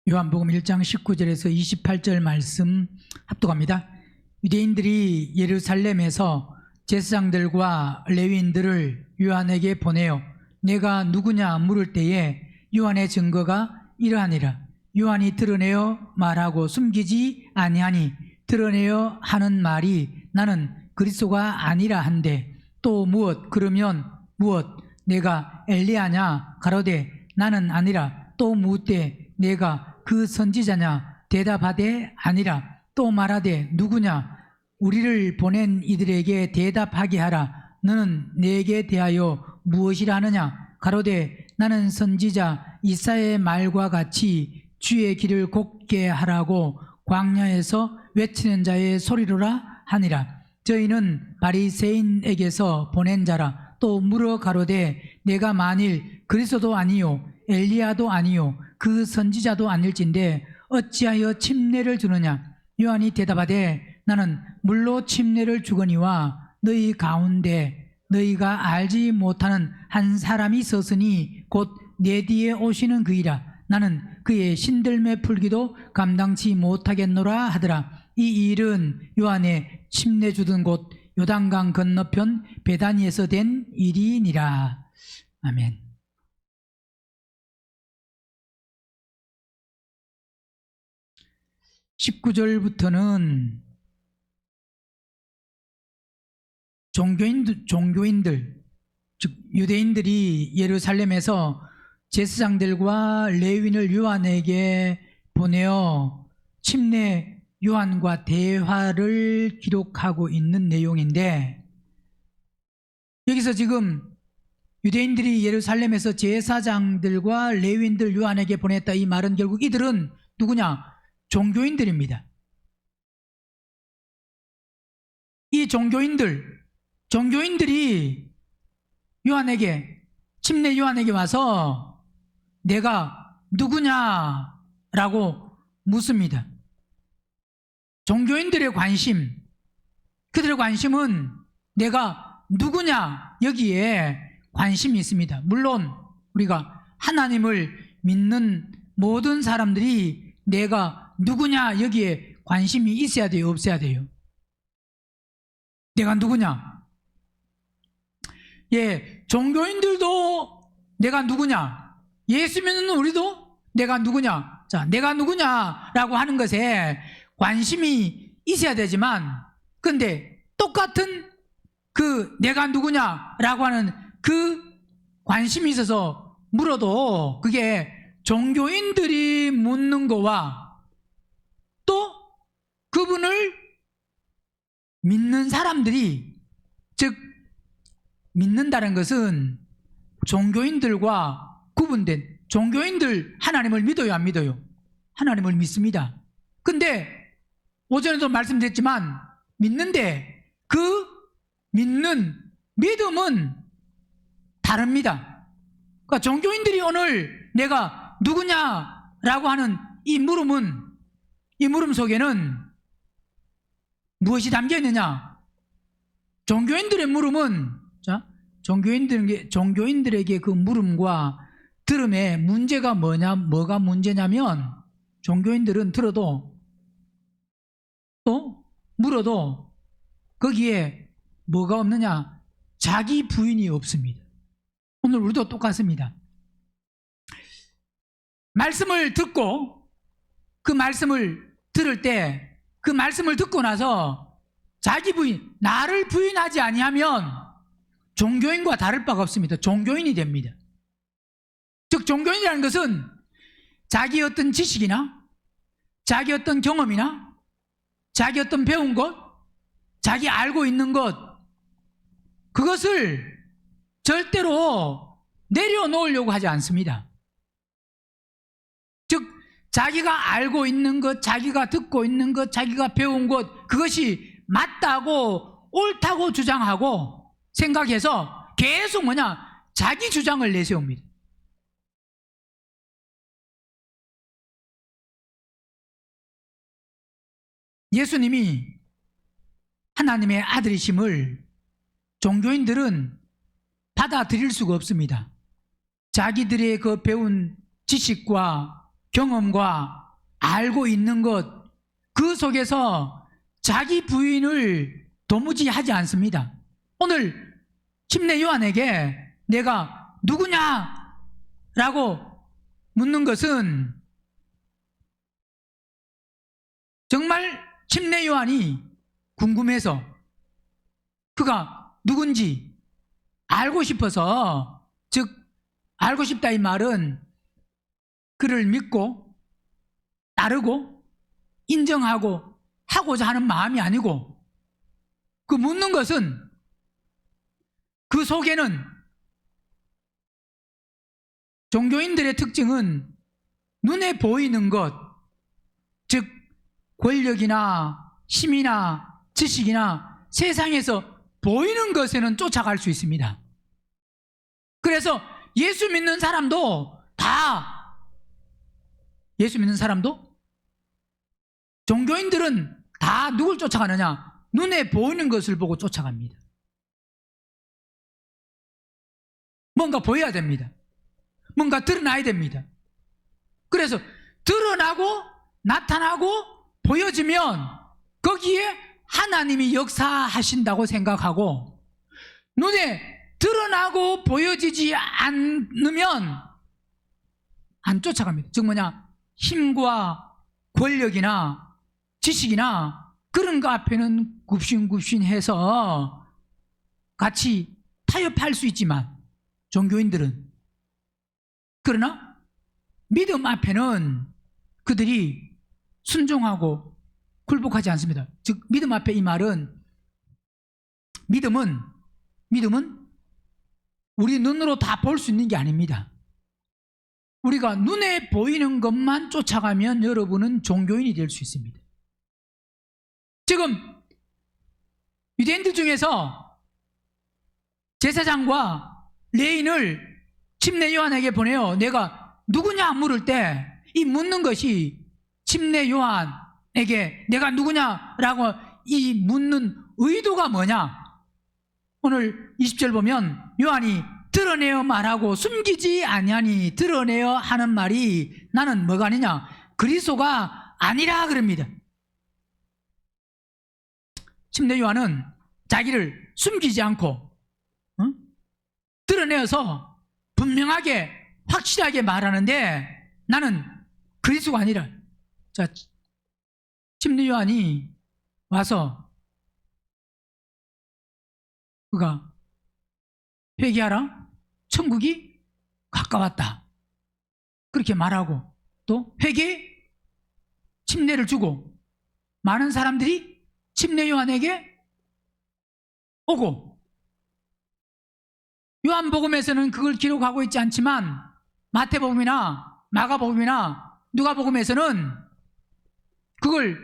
요한복음 1장 19절에서 28절 말씀 합독합니다. 유대인들이 예루살렘에서 제사장들과 레위인들을 요한에게 보내어 내가 누구냐 물을 때에 요한의 증거가 이러하니라. 요한이 드러내어 말하고 숨기지 아니하니 드러내어 하는 말이 나는 그리스도가 아니라 한데 또 무엇 그러면 무엇 내가 엘리야냐 가로되 나는 아니라 또 묻되 내가 그 선지자냐 대답하되 아니라 또 말하되 누구냐 우리를 보낸 이들에게 대답하게 하라. 너는 내게 대하여 무엇이라 하느냐 가로되 나는 선지자 이사야의 말과 같이 주의 길을 곱게 하라고 광야에서 외치는 자의 소리로라 하니라. 저희는 바리새인에게서 보낸 자라. 또 물어 가로되 내가 만일 그리스도도 아니요 엘리야도 아니요 그 선지자도 아닐진데 어찌하여 침례를 주느냐. 요한이 대답하되 나는 물로 침례를 주거니와 너희 가운데 너희가 알지 못하는 한 사람이 있었으니 곧 내 뒤에 오시는 그이라. 나는 그의 신들매 풀기도 감당치 못하겠노라 하더라. 이 일은 요한의 침례 주던 곳 요단강 건너편 베다니에서 된 일이니라. 아멘. (19절부터는) 종교인들 즉 유대인들이 예루살렘에서 제사장들과 레위인을 요한에게 보내어 침례 요한과 대화를 기록하고 있는 내용인데, 여기서 지금 유대인들이 예루살렘에서 제사장들과 레위인들 요한에게 보냈다 이 말은 결국 이들은 누구냐? 종교인들입니다. 이 종교인들이 요한에게 침례 요한에게 와서 내가 누구냐라고 묻습니다. 종교인들의 관심, 그들의 관심은 내가 누구냐 여기에 관심이 있습니다. 물론 우리가 하나님을 믿는 모든 사람들이 내가 누구냐 여기에 관심이 있어야 돼요, 없어야 돼요? 내가 누구냐? 예, 종교인들도 내가 누구냐? 예수 믿는 우리도 내가 누구냐? 자, 내가 누구냐라고 하는 것에 관심이 있어야 되지만, 근데 똑같은 그 내가 누구냐라고 하는 그 관심이 있어서 물어도 그게 종교인들이 묻는 거와 또 그분을 믿는 사람들이, 즉 믿는다는 것은 종교인들과 구분된, 종교인들 하나님을 믿어요, 안 믿어요? 하나님을 믿습니다. 근데 오전에도 말씀드렸지만 믿는데 그 믿는 믿음은 다릅니다. 그러니까 종교인들이 오늘 내가 누구냐라고 하는 이 물음 속에는 무엇이 담겨 있느냐? 종교인들의 물음은, 자, 종교인들에게 그 물음과 들음에 문제가 뭐가 문제냐면, 종교인들은 들어도 또 물어도 거기에 뭐가 없느냐? 자기 부인이 없습니다. 오늘 우리도 똑같습니다. 말씀을 듣고 그 말씀을 들을 때 그 말씀을 듣고 나서 자기 부인, 나를 부인하지 아니하면 종교인과 다를 바가 없습니다. 종교인이 됩니다. 즉 종교인이라는 것은 자기 어떤 지식이나 자기 어떤 경험이나 자기 어떤 배운 것, 자기 알고 있는 것, 그것을 절대로 내려놓으려고 하지 않습니다. 즉 자기가 알고 있는 것, 자기가 듣고 있는 것, 자기가 배운 것, 그것이 맞다고 옳다고 주장하고 생각해서 계속 자기 주장을 내세웁니다. 예수님이 하나님의 아들이심을 종교인들은 받아들일 수가 없습니다. 자기들의 그 배운 지식과 경험과 알고 있는 것, 그 속에서 자기 부인을 도무지 하지 않습니다. 오늘 침례 요한에게 내가 누구냐라고 묻는 것은 정말 침례 요한이 궁금해서 그가 누군지 알고 싶어서, 즉 알고 싶다 이 말은 그를 믿고 따르고 인정하고 하고자 하는 마음이 아니고, 그 묻는 것은 그 속에는 종교인들의 특징은 눈에 보이는 것, 즉 권력이나 힘이나 지식이나 세상에서 보이는 것에는 쫓아갈 수 있습니다. 그래서 예수 믿는 사람도 종교인들은 다 누굴 쫓아가느냐? 눈에 보이는 것을 보고 쫓아갑니다. 뭔가 보여야 됩니다. 뭔가 드러나야 됩니다. 그래서 드러나고 나타나고 보여지면 거기에 하나님이 역사하신다고 생각하고, 눈에 드러나고 보여지지 않으면 안 쫓아갑니다. 즉 뭐냐? 힘과 권력이나 지식이나 그런 거 앞에는 굽신굽신해서 같이 타협할 수 있지만 종교인들은, 그러나 믿음 앞에는 그들이 순종하고 굴복하지 않습니다. 즉 믿음 앞에, 이 말은 믿음은 우리 눈으로 다 볼 수 있는 게 아닙니다. 우리가 눈에 보이는 것만 쫓아가면 여러분은 종교인이 될 수 있습니다. 지금 유대인들 중에서 제사장과 레인을 침례 요한에게 보내요. 내가 누구냐 물을 때 이 묻는 것이 침례 요한에게 내가 누구냐라고 이 묻는 의도가 뭐냐? 오늘 20절 보면 요한이 드러내어 말하고 숨기지 아니하니, 드러내어 하는 말이 나는 뭐가 아니냐? 그리스도가 아니라 그럽니다. 침례 요한은 자기를 숨기지 않고 드러내어서 분명하게 확실하게 말하는데, 나는 그리스도가 아니라. 자, 침례 요한이 와서 그가 회개하라, 천국이 가까웠다, 그렇게 말하고, 또 회개 침례를 주고 많은 사람들이 침례 요한에게 오고, 요한복음에서는 그걸 기록하고 있지 않지만 마태복음이나 마가복음이나 누가복음에서는 그걸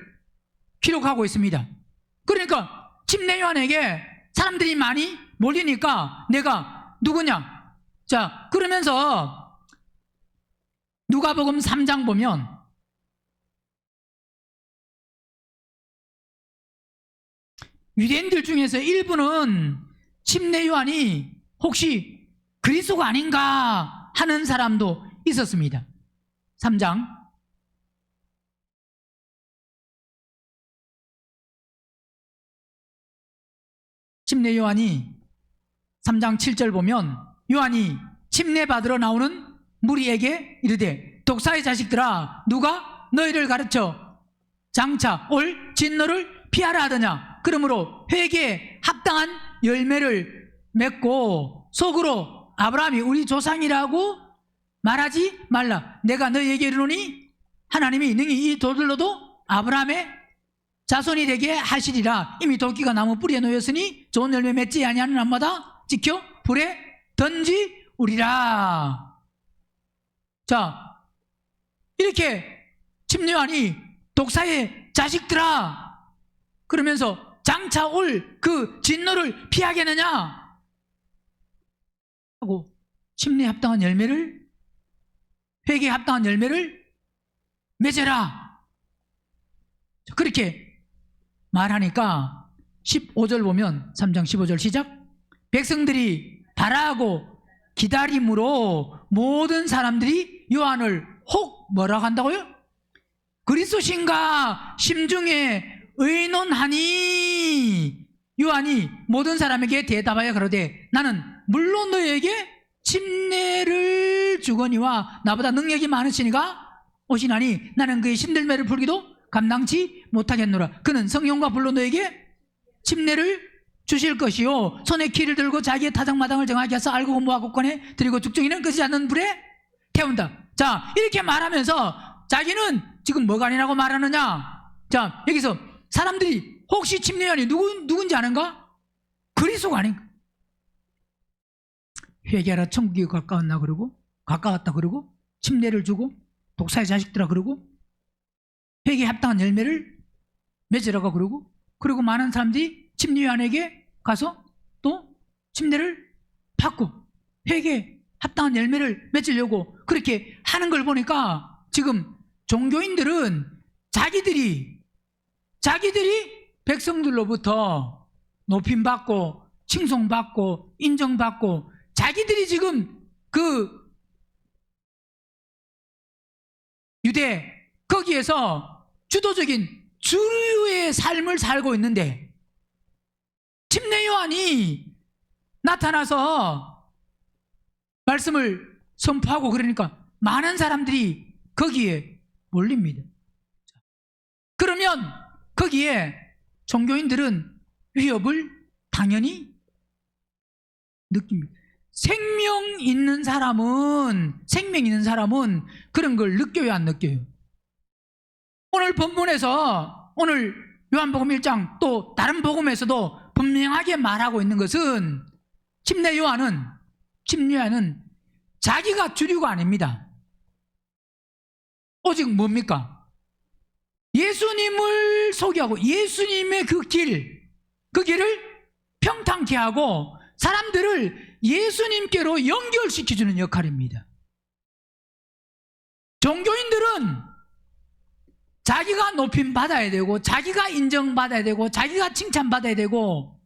기록하고 있습니다. 그러니까 침례 요한에게 사람들이 많이 몰리니까 내가 누구냐? 자, 그러면서 누가복음 3장 보면 유대인들 중에서 일부는 침례 요한이 혹시 그리스도가 아닌가 하는 사람도 있었습니다. 3장 침례 요한이 3장 7절 보면 요한이 침례 받으러 나오는 무리에게 이르되, 독사의 자식들아, 누가 너희를 가르쳐 장차 올 진노를 피하라 하더냐? 그러므로 회개에 합당한 열매를 맺고 속으로 아브라함이 우리 조상이라고 말하지 말라. 내가 너희에게 이르노니 하나님이 능히 이 돌들로도 아브라함의 자손이 되게 하시리라. 이미 도끼가 나무 뿌리에 놓였으니 좋은 열매 맺지 아니하는 날마다 지켜 불에 던지우리라. 자, 이렇게 침례 요한이 독사의 자식들아 그러면서 장차 올 그 진노를 피하겠느냐 하고 침례에 합당한 열매를, 회개에 합당한 열매를 맺어라, 그렇게 말하니까 15절 보면 3장 15절 시작. 백성들이 바라고 기다림으로 모든 사람들이 요한을 혹 뭐라고 한다고요? 그리스도신가 심중에 의논하니 요한이 모든 사람에게 대답하여 가로되 나는 물론 너에게 침례를 주거니와 나보다 능력이 많으시니가 오시나니 나는 그의 신들매를 풀기도 감당치 못하겠노라. 그는 성령과 불로 너에게 침례를 주실 것이요 손에 키를 들고 자기의 타작마당을 정하게 해서 알고 공부와 국권에 드리고 죽정이는 끄지 않는 불에 태운다. 자, 이렇게 말하면서 자기는 지금 뭐가 아니라고 말하느냐. 자, 여기서 사람들이 혹시 침례요한이 누군지 아는가? 그리스도가 아닌가? 회개하라 천국이 가까웠나 그러고 가까웠다 그러고 침례를 주고 독사의 자식들아 그러고 회개에 합당한 열매를 맺으라고 그러고 그리고 많은 사람들이 침례요한에게 가서 또 침례를 받고 회개에 합당한 열매를 맺으려고 그렇게 하는 걸 보니까 지금 종교인들은 자기들이 백성들로부터 높임받고 칭송받고 인정받고 자기들이 지금 그 유대 거기에서 주도적인 주류의 삶을 살고 있는데 침례 요한이 나타나서 말씀을 선포하고 그러니까 많은 사람들이 거기에 몰립니다. 그러면 거기에 종교인들은 위협을 당연히 느낍니다. 생명 있는 사람은 그런 걸 느껴요, 안 느껴요? 오늘 본문에서 오늘 요한복음 1장 또 다른 복음에서도 분명하게 말하고 있는 것은 침례 요한은 자기가 주류가 아닙니다. 오직 뭡니까? 예수님을 소개하고 예수님의 그 길을 평탄케 하고 사람들을 예수님께로 연결시켜주는 역할입니다. 종교인들은 자기가 높임받아야 되고 자기가 인정받아야 되고 자기가 칭찬받아야 되고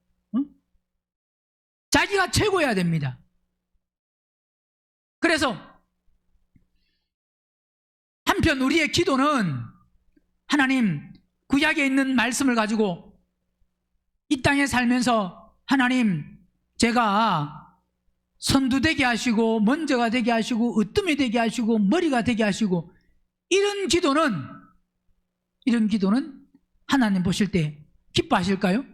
자기가 최고여야 됩니다. 그래서 한편 우리의 기도는 하나님 구약에 있는 말씀을 가지고 이 땅에 살면서 하나님 제가 선두되게 하시고 먼저가 되게 하시고 으뜸이 되게 하시고 머리가 되게 하시고 이런 기도는 하나님 보실 때 기뻐하실까요?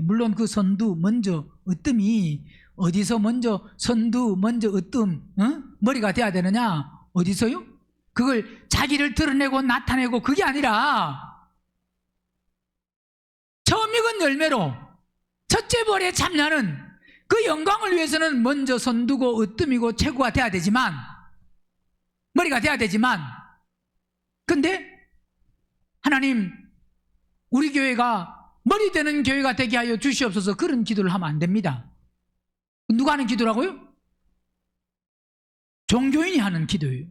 물론 그 선두 먼저 으뜸이 어디서 먼저 선두 먼저 으뜸 머리가 돼야 되느냐? 어디서요? 그걸 자기를 드러내고 나타내고 그게 아니라 처음 익은 열매로 첫째 벌에 참여하는 그 영광을 위해서는 먼저 선두고 으뜸이고 최고가 돼야 되지만 머리가 돼야 되지만 근데 하나님 우리 교회가 머리 되는 교회가 되게 하여 주시옵소서 그런 기도를 하면 안 됩니다. 누가 하는 기도라고요? 종교인이 하는 기도예요.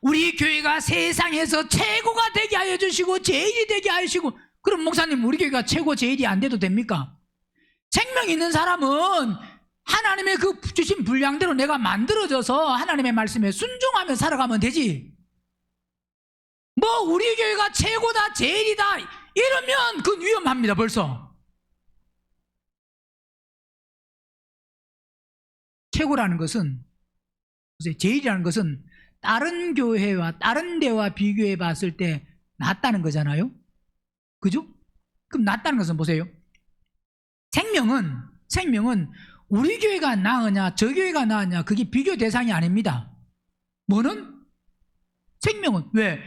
우리 교회가 세상에서 최고가 되게 하여 주시고 제일이 되게 하시고 그럼 목사님 우리 교회가 최고 제일이 안 돼도 됩니까? 생명 있는 사람은 하나님의 그 주신 분량대로 내가 만들어져서 하나님의 말씀에 순종하며 살아가면 되지 뭐 우리 교회가 최고다 제일이다 이러면 그건 위험합니다. 벌써 최고라는 것은 제일이라는 것은 다른 교회와 다른 데와 비교해 봤을 때 낫다는 거잖아요. 그죠? 그럼 낫다는 것은 보세요. 생명은 우리 교회가 나으냐 저 교회가 나으냐 그게 비교 대상이 아닙니다. 뭐는? 생명은 왜?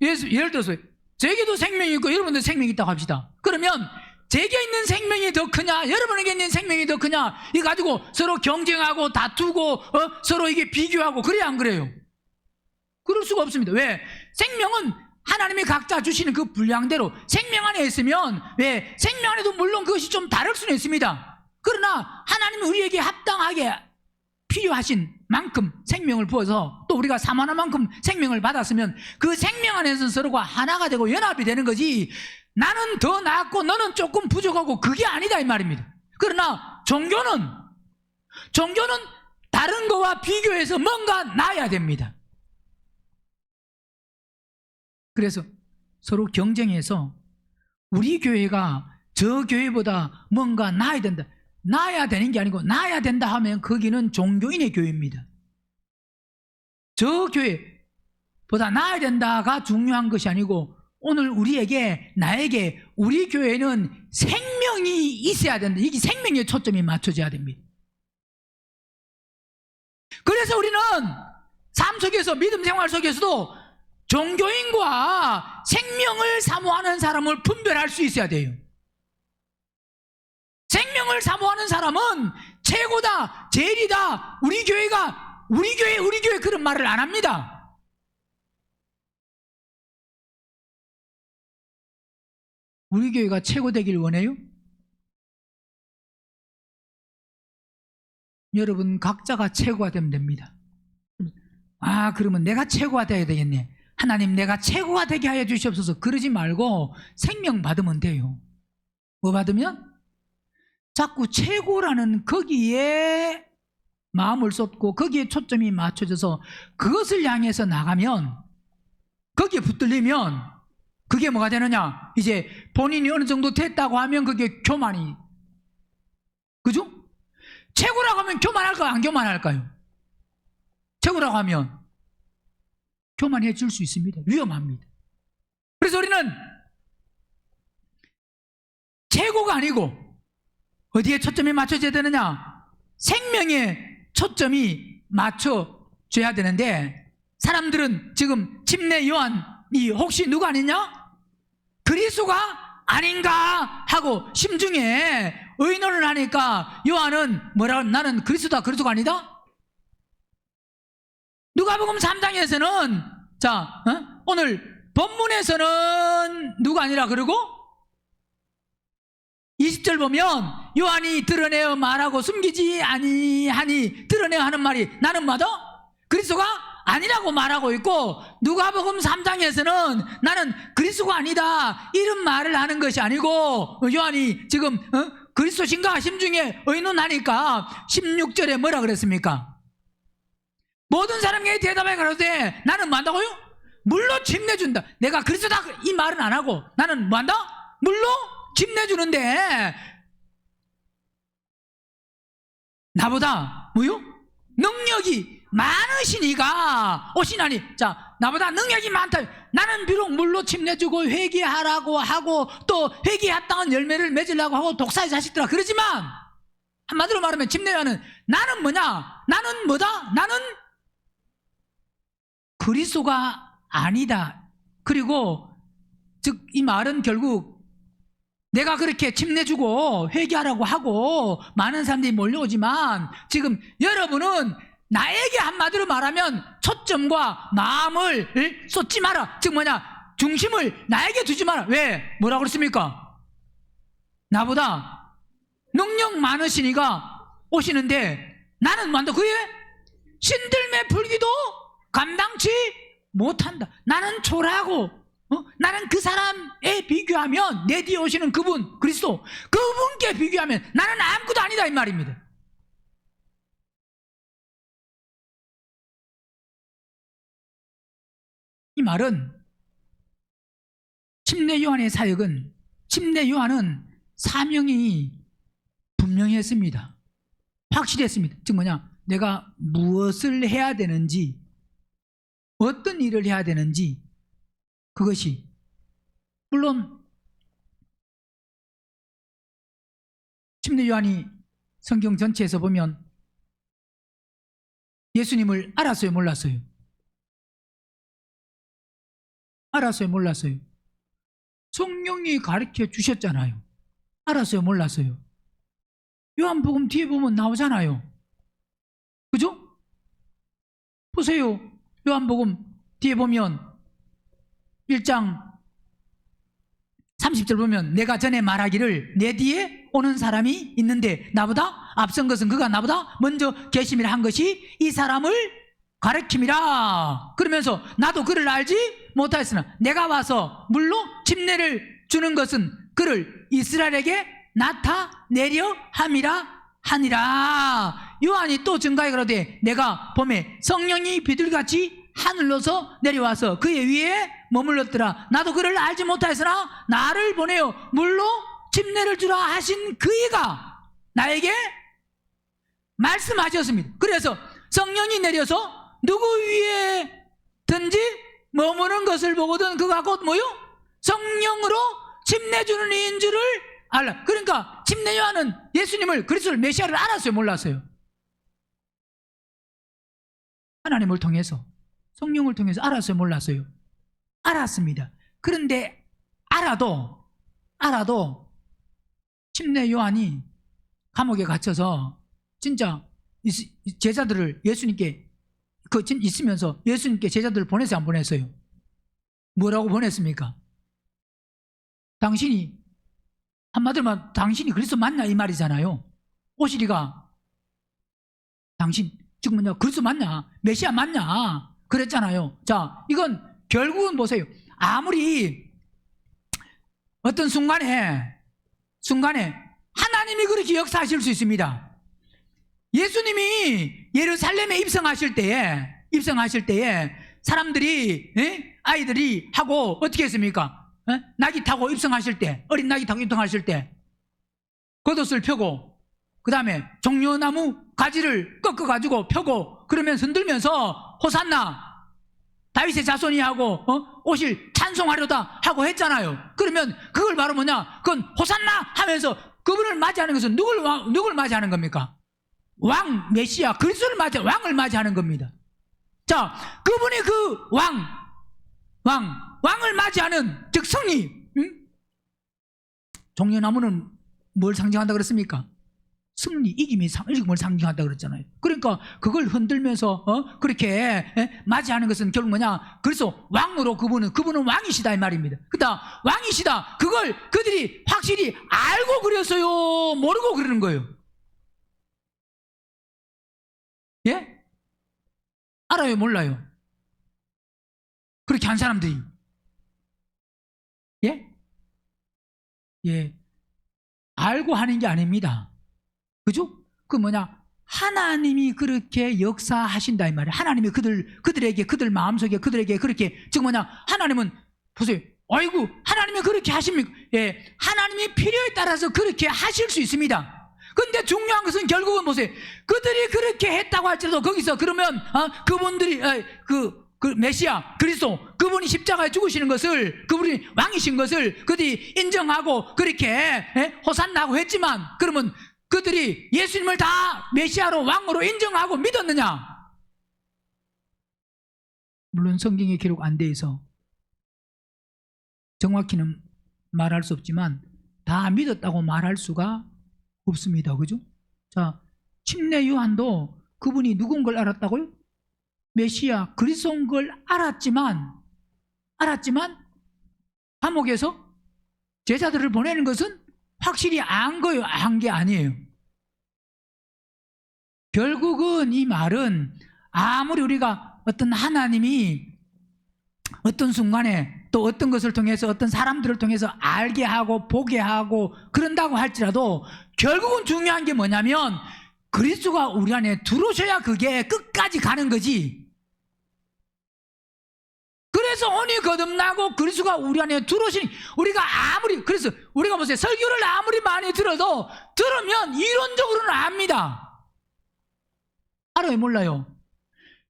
예를 들어서 제게도 생명이 있고 여러분도 생명이 있다고 합시다. 그러면 제게 있는 생명이 더 크냐 여러분에게 있는 생명이 더 크냐 이거 가지고 서로 경쟁하고 다투고 서로 이게 비교하고 그래야 안 그래요? 그럴 수가 없습니다. 왜? 생명은 하나님이 각자 주시는 그 분량대로 생명 안에 있으면 왜? 생명 안에도 물론 그것이 좀 다를 수는 있습니다. 그러나 하나님이 우리에게 합당하게 필요하신 만큼 생명을 부어서 또 우리가 사모하는 만큼 생명을 받았으면 그 생명 안에서 서로가 하나가 되고 연합이 되는 거지 나는 더 낫고 너는 조금 부족하고 그게 아니다 이 말입니다. 그러나 종교는 다른 거와 비교해서 뭔가 나아야 됩니다. 그래서 서로 경쟁해서 우리 교회가 저 교회보다 뭔가 나아야 된다. 나아야 되는 게 아니고 나아야 된다 하면 거기는 종교인의 교회입니다. 저 교회보다 나아야 된다가 중요한 것이 아니고 오늘 나에게 우리 교회는 생명이 있어야 된다. 이게 생명의 초점이 맞춰져야 됩니다. 그래서 우리는 삶 속에서 믿음 생활 속에서도 종교인과 생명을 사모하는 사람을 분별할 수 있어야 돼요. 생명을 사모하는 사람은 최고다, 제일이다, 우리 교회 그런 말을 안 합니다. 우리 교회가 최고 되길 원해요? 여러분 각자가 최고가 되면 됩니다. 그러면 내가 최고가 돼야 되겠네. 하나님 내가 최고가 되게 하여 주시옵소서. 그러지 말고 생명 받으면 돼요. 뭐 받으면? 자꾸 최고라는 거기에 마음을 쏟고 거기에 초점이 맞춰져서 그것을 향해서 나가면, 거기에 붙들리면 그게 뭐가 되느냐? 이제 본인이 어느 정도 됐다고 하면 그게 교만이, 그죠? 최고라고 하면 교만할까요? 안 교만할까요? 최고라고 하면 교만해질 수 있습니다. 위험합니다. 그래서 우리는 최고가 아니고 어디에 초점이 맞춰져야 되느냐? 생명에 초점이 맞춰져야 되는데, 사람들은 지금 침례 요한이 혹시 누가 아니냐? 그리스도가 아닌가 하고 심중에 의논을 하니까 요한은 뭐라고? 나는 그리스도가 아니다? 누가복음 3장에서는 오늘 본문에서는 누가 아니라 그러고 20절 보면 요한이 드러내어 말하고 숨기지 아니하니 드러내어 하는 말이 나는 뭐다? 그리스도가 아니라고 말하고 있고, 누가복음 3장에서는 나는 그리스도가 아니다 이런 말을 하는 것이 아니고, 요한이 지금 그리스도신가 심중에 의논하니까 16절에 뭐라 그랬습니까? 모든 사람에게 대답해 가로되 나는 뭐 한다고요? 물로 침내준다. 내가 그리스도다 이 말은 안 하고 나는 뭐 한다? 물로 침내주는데 나보다 뭐요? 능력이 많으시니가 오시나니. 나보다 능력이 많다. 나는 비록 물로 침내주고 회개하라고 하고 또 회개했다는 열매를 맺으려고 하고 독사의 자식들아 그러지만, 한마디로 말하면 침례요한은 나는 뭐냐? 나는 뭐다? 나는 그리스도가 아니다. 그리고 즉 이 말은 결국 내가 그렇게 침례주고 회개하라고 하고 많은 사람들이 몰려오지만, 지금 여러분은 나에게 한마디로 말하면 초점과 마음을 쏟지 마라. 즉 뭐냐? 중심을 나에게 두지 마라. 왜? 뭐라고 그랬습니까? 나보다 능력 많으시니가 오시는데 나는 뭐한다? 그의 신들매 불기도 감당치 못한다. 나는 초라하고 나는 그 사람에 비교하면, 내 뒤에 오시는 그분 그리스도, 그분께 비교하면 나는 아무것도 아니다 이 말입니다. 이 말은 침례 요한의 사역은, 침례 요한은 사명이 분명히 했습니다. 확실했습니다. 즉 뭐냐? 내가 무엇을 해야 되는지, 어떤 일을 해야 되는지, 그것이 물론 침례 요한이 성경 전체에서 보면 예수님을 알았어요? 몰랐어요? 알았어요? 몰랐어요? 성령이 가르쳐 주셨잖아요. 알았어요? 몰랐어요? 요한복음 뒤에 보면 나오잖아요. 그죠? 보세요. 요한복음 뒤에 보면 1장 30절 보면 내가 전에 말하기를 내 뒤에 오는 사람이 있는데 나보다 앞선 것은 그가 나보다 먼저 계심이라 한 것이 이 사람을 가르침이라. 그러면서 나도 그를 알지 못하였으나 내가 와서 물로 침례를 주는 것은 그를 이스라엘에게 나타내려 함이라 하니라. 요한이 또 증가해 가로되 내가 봄에 성령이 비둘기같이 하늘로서 내려와서 그의 위에 머물렀더라. 나도 그를 알지 못하였으나 나를 보내어 물로 침례를 주라 하신 그이가 나에게 말씀하셨습니다. 그래서 성령이 내려서 누구 위에든지 머무는 것을 보거든 그가 곧 뭐요? 성령으로 침례 주는 이인 줄을 알라. 그러니까 침례 요한은 예수님을 그리스도를 메시아를 알았어요, 몰랐어요? 하나님을 통해서, 성령을 통해서 알았어요, 몰랐어요? 알았습니다. 그런데 알아도 침례 요한이 감옥에 갇혀서 진짜 제자들을 예수님께 있으면서 예수님께 제자들을 보냈어요, 안 보냈어요? 뭐라고 보냈습니까? 당신이, 한마디로 말하면 당신이 그리스도 맞냐 이 말이잖아요. 오시리가 당신 지금 뭐냐, 그리스도 맞냐, 메시아 맞냐 그랬잖아요. 자, 이건 결국은 보세요. 아무리 어떤 순간에 하나님이 그렇게 역사하실 수 있습니다. 예수님이 예루살렘에 입성하실 때에 사람들이, 아이들이 하고 어떻게 했습니까? 나귀 타고 입성하실 때, 어린 나귀 타고 입성하실 때 겉옷을 펴고 그 다음에 종려나무 가지를 꺾어가지고 펴고 그러면서 흔들면서 호산나 다윗의 자손이 하고 오실 찬송하려다 하고 했잖아요. 그러면 그걸 바로 뭐냐, 그건 호산나 하면서 그분을 맞이하는 것은 누굴 맞이하는 겁니까? 왕, 메시아, 그리스도를 왕을 맞이하는 겁니다. 자, 그분이 그 왕을 맞이하는, 즉 승리. 종려나무는 뭘 상징한다 그랬습니까? 승리, 이김을 상징한다 그랬잖아요. 그러니까 그걸 흔들면서 그렇게 맞이하는 것은 결국 뭐냐, 그래서 왕으로 그분은 왕이시다 이 말입니다. 그러니까 왕이시다, 그걸 그들이 확실히 알고 그랬어요, 모르고 그러는 거예요? 예? 알아요, 몰라요? 그렇게 한 사람들이. 예? 예. 알고 하는 게 아닙니다. 그죠? 그 뭐냐, 하나님이 그렇게 역사하신다 이 말이에요. 하나님이 그들에게, 그들 마음속에 그들에게 그렇게, 즉 뭐냐, 하나님은 보세요. 아이고, 하나님이 그렇게 하십니까? 예. 하나님이 필요에 따라서 그렇게 하실 수 있습니다. 근데 중요한 것은 결국은 보세요. 그들이 그렇게 했다고 할지라도 거기서 그러면 그분들이 그 메시아 그리스도, 그분이 십자가에 죽으시는 것을, 그분이 왕이신 것을 그들이 인정하고 그렇게 호산나고 했지만, 그러면 그들이 예수님을 다 메시아로 왕으로 인정하고 믿었느냐? 물론 성경에 기록 안 돼 있어 정확히는 말할 수 없지만 다 믿었다고 말할 수가 없습니다. 그죠? 자, 침례 요한도 그분이 누군 걸 알았다고요? 메시아 그리스도인 걸 알았지만 감옥에서 제자들을 보내는 것은 확실히 안 게 아니에요. 결국은 이 말은 아무리 우리가 어떤 하나님이 어떤 순간에 또 어떤 것을 통해서 어떤 사람들을 통해서 알게 하고 보게 하고 그런다고 할지라도 결국은 중요한 게 뭐냐면 그리스도가 우리 안에 들어오셔야 그게 끝까지 가는 거지. 그래서 혼이 거듭나고 그리스도가 우리 안에 들어오시니, 우리가 아무리, 그래서 우리가 보세요. 설교를 아무리 많이 들으면 이론적으로는 압니다. 알아요, 몰라요?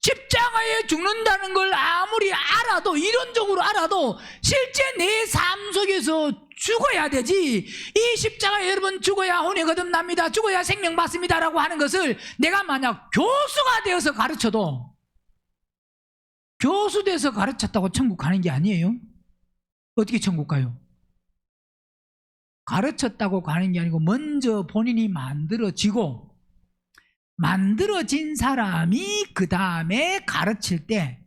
십자가에 죽는다는 걸 아무리 알아도, 이론적으로 알아도 실제 내 삶 속에서 죽어야 되지. 이 십자가에 여러분 죽어야 혼이 거듭납니다, 죽어야 생명 받습니다 라고 하는 것을 내가 만약 교수가 되어서 가르쳐도, 교수 돼서 가르쳤다고 천국 가는 게 아니에요. 어떻게 천국 가요? 가르쳤다고 가는 게 아니고 먼저 본인이 만들어진 사람이 그 다음에 가르칠 때,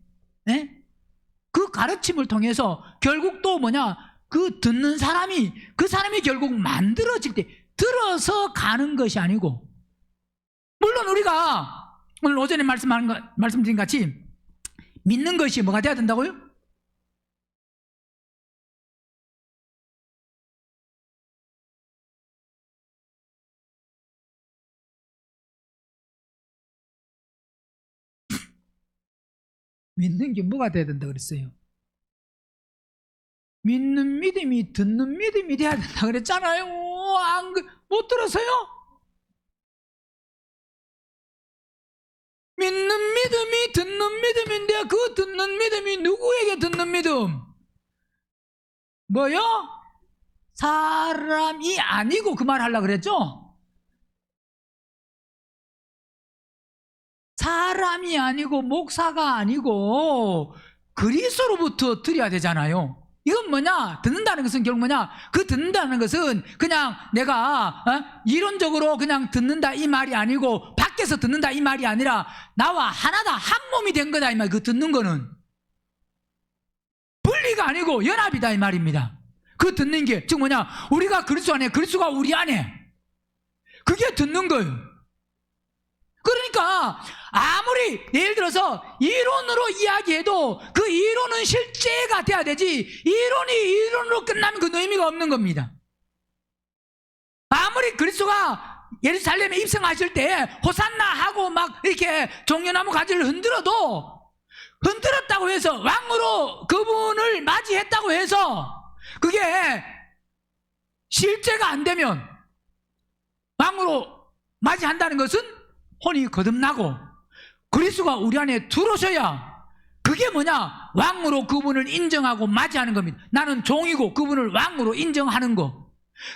그 가르침을 통해서 결국 또 뭐냐, 그 듣는 사람이, 그 사람이 결국 만들어질 때 들어서 가는 것이 아니고, 물론 우리가 오늘 오전에 말씀드린 같이 믿는 것이 뭐가 돼야 된다고요? 믿는 게 뭐가 돼야 된다 그랬어요? 믿는 믿음이 듣는 믿음이 돼야 된다 그랬잖아요. 못 들었어요? 믿는 믿음이 듣는 믿음인데 그 듣는 믿음이 누구에게 듣는 믿음? 뭐요? 사람이 아니고 그 말 하려고 그랬죠? 사람이 아니고 목사가 아니고 그리스도로부터 들어야 되잖아요. 이건 뭐냐? 듣는다는 것은 결국 뭐냐? 그 듣는다는 것은 그냥 내가 이론적으로 그냥 듣는다 이 말이 아니고 밖에서 듣는다 이 말이 아니라 나와 하나다 한 몸이 된 거다 이 말. 그 듣는 거는 분리가 아니고 연합이다 이 말입니다. 그 듣는 게 즉 뭐냐? 우리가 그리스도 안에 그리스도가 우리 안에 그게 듣는 거예요. 그러니까 아무리 예를 들어서 이론으로 이야기해도 그 이론은 실제가 돼야 되지 이론이 이론으로 끝나면 그 의미가 없는 겁니다. 아무리 그리스도가 예루살렘에 입성하실 때 호산나 하고 막 이렇게 종려나무 가지를 흔들었다고 해서 왕으로 그분을 맞이했다고 해서 그게 실제가 안 되면 왕으로 맞이한다는 것은 혼이 거듭나고 그리스도가 우리 안에 들어오셔야 그게 뭐냐? 왕으로 그분을 인정하고 맞이하는 겁니다. 나는 종이고 그분을 왕으로 인정하는 거.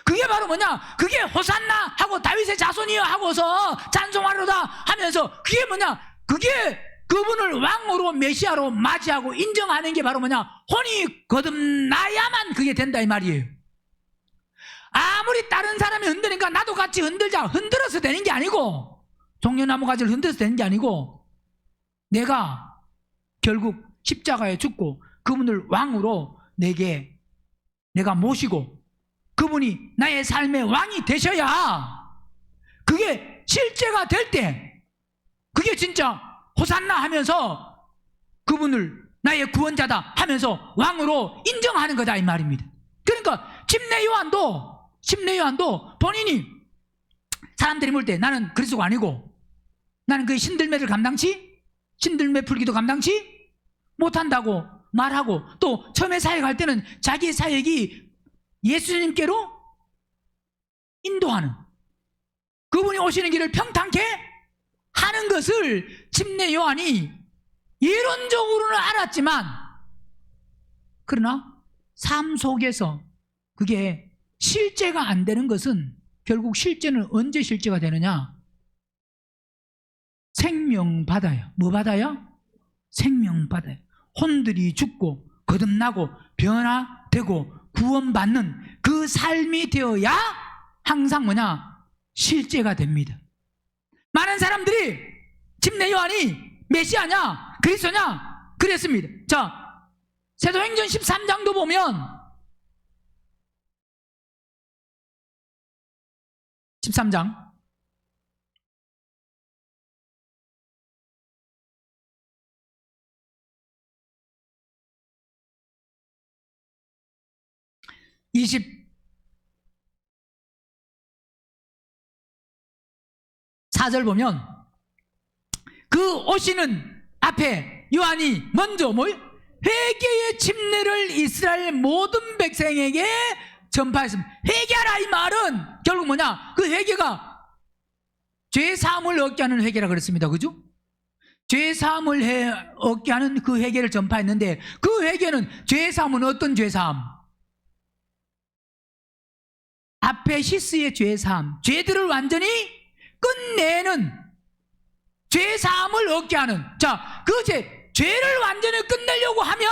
그게 바로 뭐냐? 그게 호산나 하고 다윗의 자손이여 하고서 찬송하리로다 하면서 그게 뭐냐? 그게 그분을 왕으로 메시아로 맞이하고 인정하는 게 바로 뭐냐? 혼이 거듭나야만 그게 된다 이 말이에요. 아무리 다른 사람이 흔드니까 나도 같이 흔들자 흔들어서 되는 게 아니고 종려나무 가지를 흔들어서 되는 게 아니고 내가 결국 십자가에 죽고 그분을 왕으로 내가 모시고 그분이 나의 삶의 왕이 되셔야 그게 실제가 될 때 그게 진짜 호산나 하면서 그분을 나의 구원자다 하면서 왕으로 인정하는 거다 이 말입니다. 그러니까 침례 요한도 본인이 사람들이 볼 때 나는 그리스도가 아니고 나는 그 신들매를 신들매 풀기도 감당치 못한다고 말하고 또 처음에 사역할 때는 자기의 사역이 예수님께로 인도하는 그분이 오시는 길을 평탄케 하는 것을 침례 요한이 이론적으로는 알았지만 그러나 삶 속에서 그게 실제가 안 되는 것은 결국 실제는 언제 실제가 되느냐? 생명 받아요. 뭐 받아요? 생명 받아요. 혼들이 죽고 거듭나고 변화되고 구원받는 그 삶이 되어야 항상 뭐냐? 실제가 됩니다. 많은 사람들이 침례 요한이 메시아냐 그리스도냐 그랬습니다. 자, 사도행전 13장도 보면 13장 24절 보면 그 오시는 앞에 요한이 먼저 회개의 침례를 이스라엘 모든 백성에게 전파했습니다. 회개하라 이 말은 결국 뭐냐? 그 회개가 죄사함을 얻게 하는 회개라 그랬습니다. 그죠? 죄사함을 얻게 하는 그 회개를 전파했는데 그 회개는 죄사함은 어떤 죄사함? 아페시스의 죄사함, 죄들을 완전히 끝내는 죄사함을 얻게 하는 자, 그 죄를 완전히 끝내려고 하면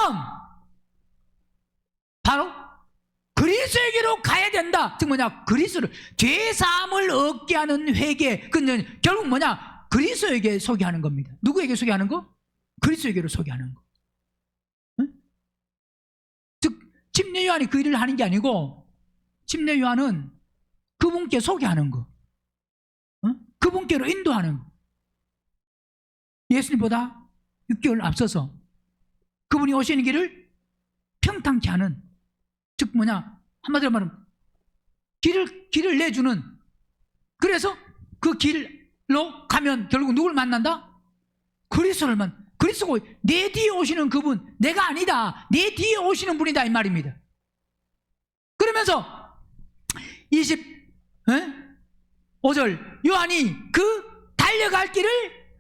바로 그리스도에게로 가야 된다. 즉 뭐냐? 그리스도를 죄사함을 얻게 하는 회개 그는 결국 뭐냐? 그리스도에게 소개하는 겁니다. 누구에게 소개하는 거? 그리스도에게로 소개하는 거. 응? 즉 침례 요한이 그 일을 하는 게 아니고 침례 요한은 그분께 소개하는 거, 그분께로 인도하는 거. 예수님보다 6개월 앞서서 그분이 오시는 길을 평탄케 하는, 즉 뭐냐, 한마디로 말하면 길을 내주는. 그래서 그 길로 가면 결국 누굴 만난다? 그리스도를 그리스도고 내 뒤에 오시는 그분, 내가 아니다, 내 뒤에 오시는 분이다 이 말입니다. 그러면서 25절 요한이 그 달려갈 길을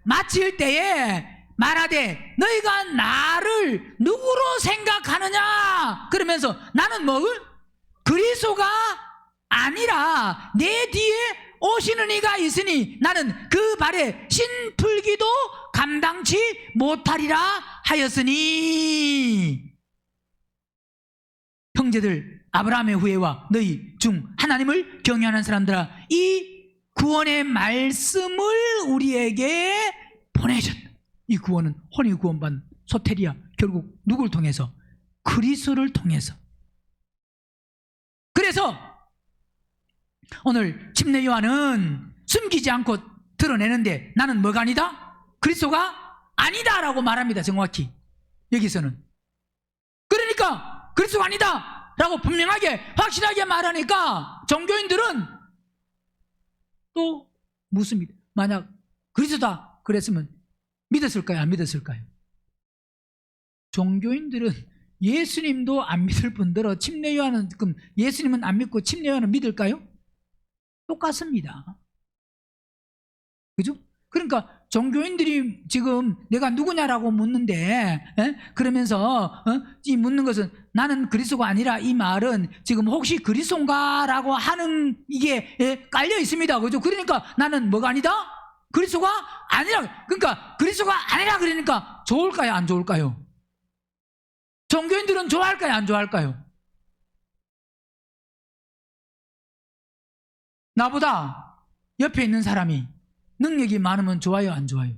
마칠 때에 말하되 너희가 나를 누구로 생각하느냐 그러면서 나는 뭐 그리스도가 아니라 내 뒤에 오시는 이가 있으니 나는 그 발에 신풀기도 감당치 못하리라 하였으니 형제들 아브라함의 후예와 너희 중 하나님을 경외하는 사람들아 이 구원의 말씀을 우리에게 보내셨다. 이 구원은 혼이 구원받은 소테리아 결국 누구를 통해서? 그리스도를 통해서. 그래서 오늘 침례 요한은 숨기지 않고 드러내는데 나는 뭐가 아니다? 그리스도가 아니다 라고 말합니다. 정확히 여기서는. 그러니까 그리스도가 아니다 라고 분명하게 확실하게 말하니까 종교인들은 또 묻습니다. 만약 그리스도다 그랬으면 믿었을까요? 안 믿었을까요? 종교인들은 예수님도 안 믿을 뿐더러 침례 요한은 그럼 예수님은 안 믿고 침례 요한은 믿을까요? 똑같습니다. 그죠? 그러니까 종교인들이 지금 내가 누구냐라고 묻는데 그러면서 이 묻는 것은 나는 그리스도가 아니라 이 말은 지금 혹시 그리스도인가라고 하는 이게 깔려 있습니다. 그죠? 그러니까 나는 뭐가 아니다? 그리스도가 아니라. 그러니까 그리스도가 아니라 그러니까 좋을까요? 안 좋을까요? 종교인들은 좋아할까요? 안 좋아할까요? 나보다 옆에 있는 사람이 능력이 많으면 좋아요? 안 좋아요?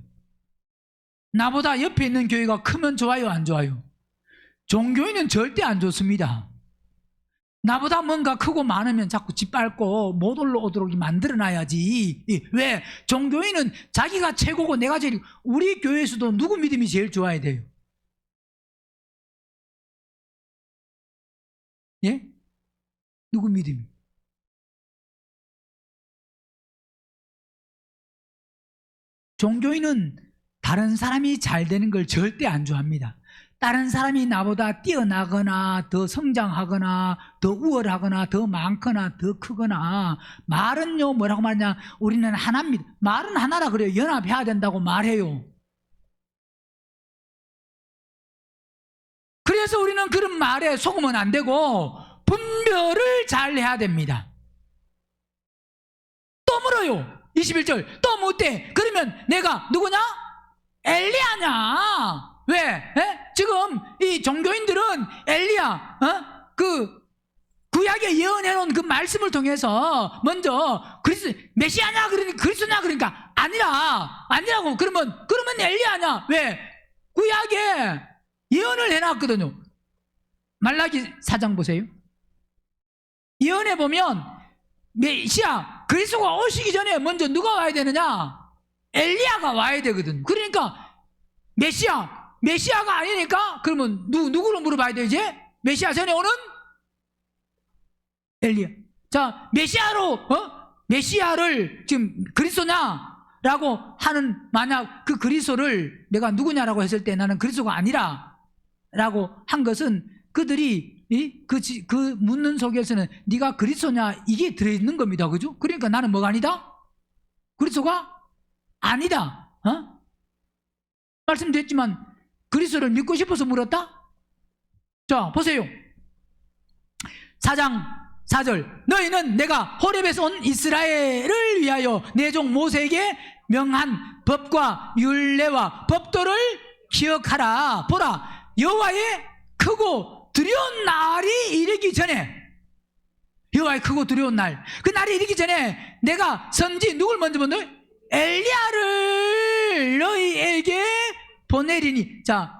나보다 옆에 있는 교회가 크면 좋아요? 안 좋아요? 종교인은 절대 안 좋습니다. 나보다 뭔가 크고 많으면 자꾸 짓밟고 못 올라오도록 만들어놔야지. 왜? 종교인은 자기가 최고고 내가 제일. 우리 교회에서도 누구 믿음이 제일 좋아야 돼요? 예? 누구 믿음이? 종교인은 다른 사람이 잘 되는 걸 절대 안 좋아합니다. 다른 사람이 나보다 뛰어나거나 더 성장하거나 더 우월하거나 더 많거나 더 크거나. 말은요 뭐라고 말하냐, 우리는 하나입니다. 말은 하나라 그래요. 연합해야 된다고 말해요. 그래서 우리는 그런 말에 속으면 안 되고 분별을 잘 해야 됩니다. 또 물어요. 21절 또 묻대. 그러면 내가 누구냐? 엘리야냐? 왜? 지금 이 종교인들은 엘리야 그 구약에 예언해놓은 그 말씀을 통해서 먼저 메시아냐 그러니까 그리스도냐 그러니까 아니라고. 그러면 엘리야냐? 왜? 구약에 예언을 해놨거든요. 말라기 4장 보세요. 예언해 보면 메시아 그리스도가 오시기 전에 먼저 누가 와야 되느냐? 엘리야가 와야 되거든. 그러니까 메시아가 아니니까 그러면 누구로 물어봐야 되지? 메시아 전에 오는 엘리야. 자, 메시아를 지금 그리스도냐라고 하는, 만약 그 그리스도를 내가 누구냐라고 했을 때 나는 그리스도가 아니라라고 한 것은 그들이 그 묻는 속에서는 네가 그리스도냐 이게 들어있는 겁니다. 그죠? 그러니까 나는 뭐가 아니다? 그리스도가 아니다. 말씀드렸지만 그리스도를 믿고 싶어서 물었다? 자, 보세요. 4장 4절 너희는 내가 호렙에서 온 이스라엘을 위하여 내 종 모세에게 명한 법과 율례와 법도를 기억하라. 보라, 여호와의 크고 두려운 날이 이르기 전에, 여호와의 크고 두려운 날, 그 날이 이르기 전에 내가 선지 누굴 먼저 보내? 엘리야를 너희에게 보내리니. 자,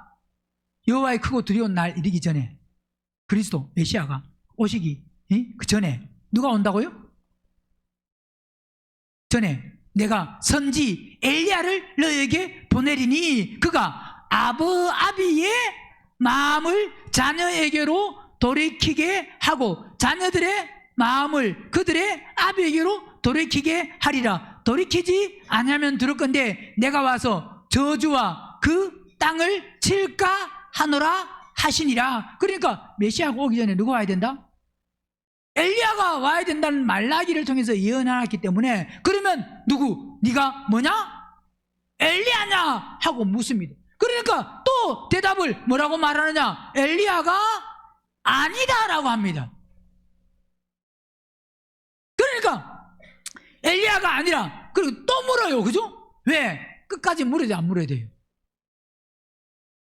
여호와의 크고 두려운 날 이르기 전에 그리스도 메시아가 오시기 그 전에 누가 온다고요? 전에 내가 선지 엘리야를 너희에게 보내리니 그가 아비의 마음을 자녀에게로 돌이키게 하고 자녀들의 마음을 그들의 아비에게로 돌이키게 하리라. 돌이키지 아니하면 들을 건데 내가 와서 저주와 그 땅을 칠까 하노라 하시니라. 그러니까 메시아가 오기 전에 누가 와야 된다? 엘리야가 와야 된다는 말라기를 통해서 예언하였기 때문에 그러면 누구? 네가 뭐냐? 엘리야냐? 하고 묻습니다. 그러니까 또 대답을 뭐라고 말하느냐? 엘리야가 아니다라고 합니다. 그러니까 엘리야가 아니라 그리고 또 물어요. 그죠? 왜? 끝까지 물어야 돼, 안 물어야 돼요?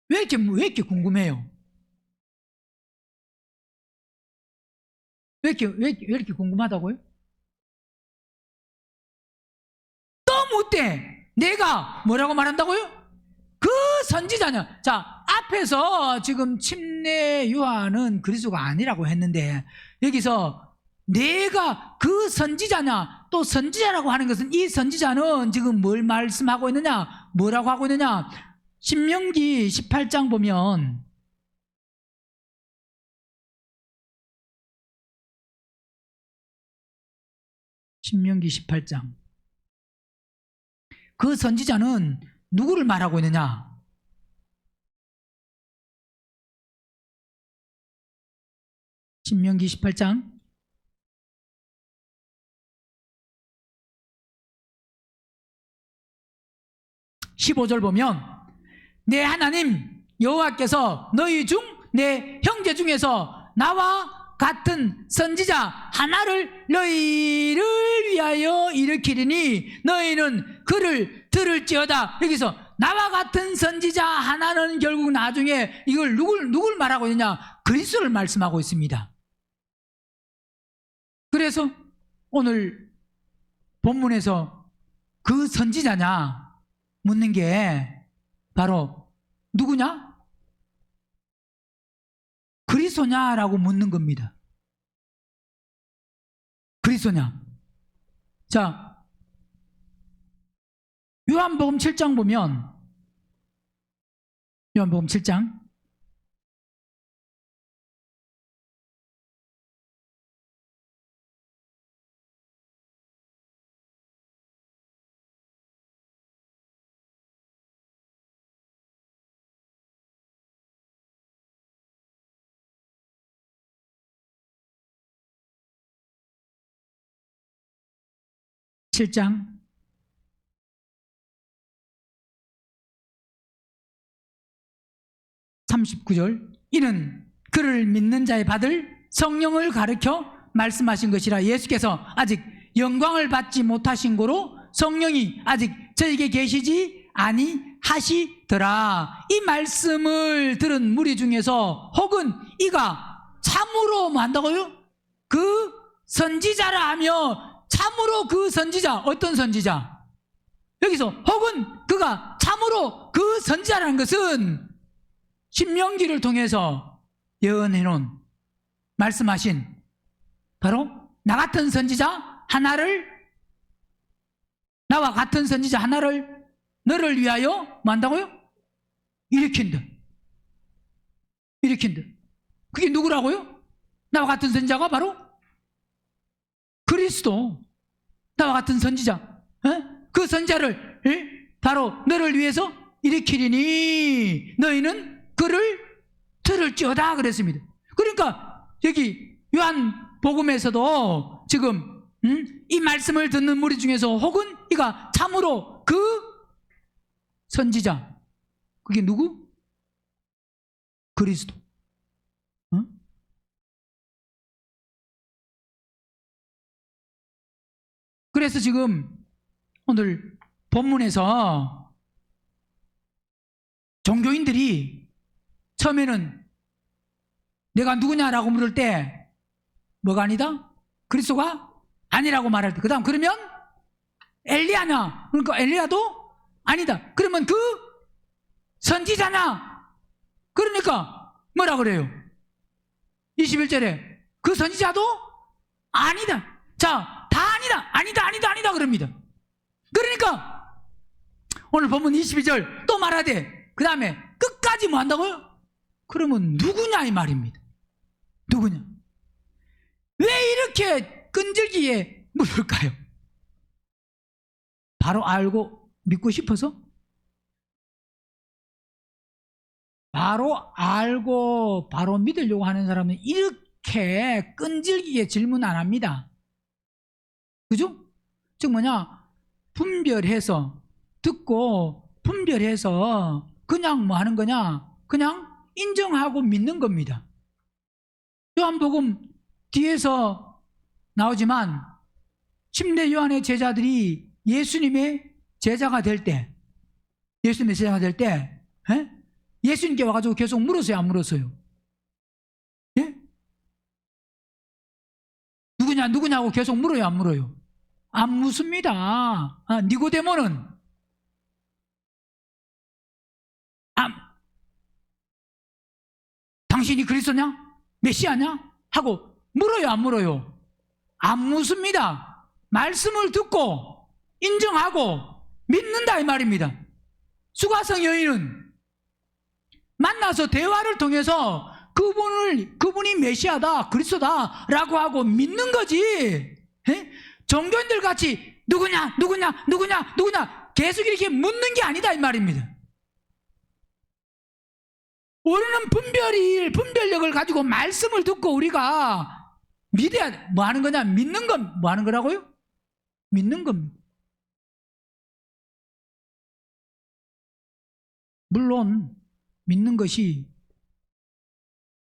왜 이렇게 궁금해요? 왜 이렇게 궁금하다고요? 또 묻대. 내가 뭐라고 말한다고요? 그 선지자냐? 자, 앞에서 지금 침례 요한은 그리스도가 아니라고 했는데 여기서 내가 그 선지자냐? 또 선지자라고 하는 것은 이 선지자는 지금 뭘 말씀하고 있느냐? 뭐라고 하고 있느냐? 신명기 18장 보면 신명기 18장 그 선지자는 누구를 말하고 있느냐? 신명기 18장 15절 보면 내 하나님 여호와께서 너희 중 내 형제 중에서 나와 같은 선지자 하나를 너희를 위하여 일으키리니 너희는 그를 들을지어다. 여기서 나와 같은 선지자 하나는 결국 나중에 이걸 누굴 말하고 있느냐? 그리스도를 말씀하고 있습니다. 그래서 오늘 본문에서 그 선지자냐 묻는 게 바로 누구냐? 그리스도냐라고 묻는 겁니다. 그리스도냐? 자, 요한복음 7장 보면 요한복음 7장 7장 39절 이는 그를 믿는 자의 받을 성령을 가르쳐 말씀하신 것이라. 예수께서 아직 영광을 받지 못하신 고로 성령이 아직 저에게 계시지 아니하시더라. 이 말씀을 들은 무리 중에서 혹은 이가 참으로 뭐 한다고요? 그 선지자라 하며 참으로 그 선지자, 어떤 선지자? 여기서 혹은 그가 참으로 그 선지자라는 것은 신명기를 통해서 예언해놓은 말씀하신 바로 나 같은 선지자 하나를, 나와 같은 선지자 하나를 너를 위하여 뭐 한다고요? 일으킨다. 그게 누구라고요? 나와 같은 선지자가 바로 그리스도. 나와 같은 선지자, 그 선지자를 바로 너를 위해서 일으키리니 너희는 그를 들을지어다 그랬습니다. 그러니까 여기 요한복음에서도 지금 이 말씀을 듣는 무리 중에서 혹은 이가 참으로 그 선지자, 그게 누구? 그리스도. 그래서 지금 오늘 본문에서 종교인들이 처음에는 내가 누구냐라고 물을 때 뭐가 아니다? 그리스도가 아니라고 말할 때, 그 다음 그러면 엘리야냐? 그러니까 엘리야도 아니다. 그러면 그 선지자냐? 그러니까 뭐라 그래요? 21절에 그 선지자도 아니다. 자, 다 아니다 그럽니다. 그러니까 오늘 본문 22절 또 말하되 그 다음에 끝까지 뭐 한다고요? 그러면 누구냐 이 말입니다. 누구냐? 왜 이렇게 끈질기게 물을까요? 바로 알고 믿고 싶어서? 바로 알고 바로 믿으려고 하는 사람은 이렇게 그렇게 끈질기게 질문 안 합니다. 그죠? 즉 뭐냐, 분별해서 듣고 분별해서 그냥 뭐 하는 거냐, 그냥 인정하고 믿는 겁니다. 요한복음 뒤에서 나오지만 10대 요한의 제자들이 예수님의 제자가 될 때, 예수님께 와가지고 계속 물었어요, 안 물었어요? 예? 누구냐고 계속 물어요, 안 물어요? 안 묻습니다. 니고데모는 당신이 그리스도냐? 메시아냐? 하고 물어요, 안 물어요? 안 묻습니다. 말씀을 듣고 인정하고 믿는다 이 말입니다. 수가성 여인은 만나서 대화를 통해서 그분이 메시아다, 그리스도다 라고 하고 믿는 거지. 에? 종교인들 같이 누구냐 계속 이렇게 묻는 게 아니다 이 말입니다. 우리는 분별력을 가지고 말씀을 듣고 우리가 믿어야, 뭐 하는 거냐? 믿는 건 뭐 하는 거라고요? 믿는 겁니다. 물론 믿는 것이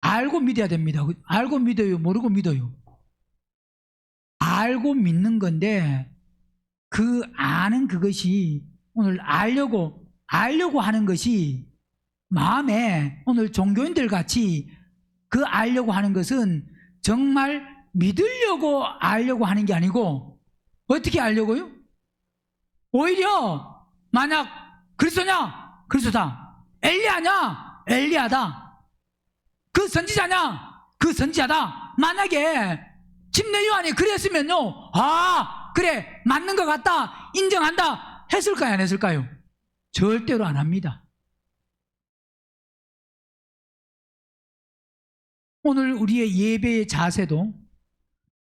알고 믿어야 됩니다. 알고 믿어요? 모르고 믿어요? 알고 믿는 건데 그 아는 그것이 오늘 알려고 하는 것이 마음에 오늘 종교인들 같이 그 알려고 하는 것은 정말 믿으려고 알려고 하는 게 아니고 어떻게 알려고요? 오히려 만약 그리스도냐? 그리스도다. 엘리야냐? 엘리야다. 그 선지자냐? 그 선지자다. 만약에 침례 요한이 그랬으면요, 그래 맞는 것 같다 인정한다 했을까요, 안 했을까요? 절대로 안 합니다. 오늘 우리의 예배의 자세도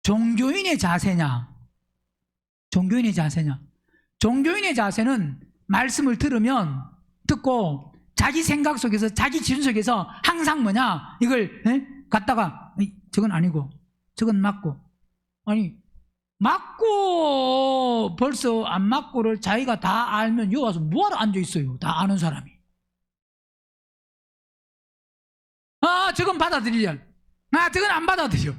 종교인의 자세냐? 종교인의 자세는 말씀을 듣고 자기 생각 속에서, 자기 기준 속에서 항상 뭐냐, 이걸 갖다가 저건 아니고 저건 맞고, 아니 맞고 벌써 안 맞고를 자기가 다 알면 여기 와서 뭐하러 앉아있어요? 다 아는 사람이. 저건 받아들이려. 저건 안 받아들여.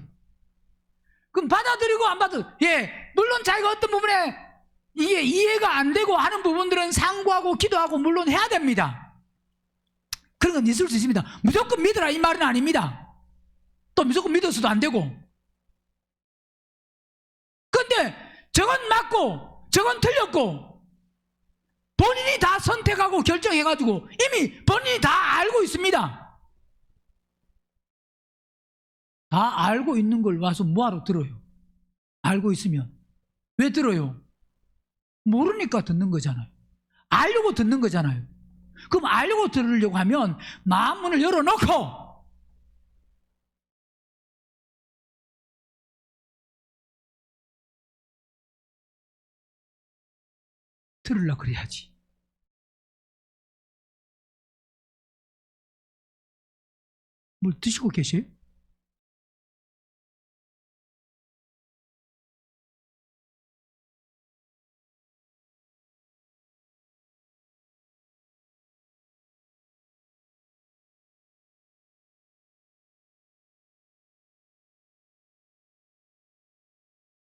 그럼 받아들이고 안 받아들여. 물론 자기가 어떤 부분에 이게 이해가 안 되고 하는 부분들은 상고하고 기도하고 물론 해야 됩니다. 그런 건 있을 수 있습니다. 무조건 믿으라 이 말은 아닙니다. 또 무조건 믿어서도 안 되고. 근데 저건 맞고 저건 틀렸고 본인이 다 선택하고 결정해가지고 이미 본인이 다 알고 있습니다. 다 알고 있는 걸 와서 뭐하러 들어요? 알고 있으면 왜 들어요? 모르니까 듣는 거잖아요. 알려고 듣는 거잖아요. 그럼 알려고 들으려고 하면 마음 문을 열어놓고 들으려고 그래야지. 뭘 드시고 계세요?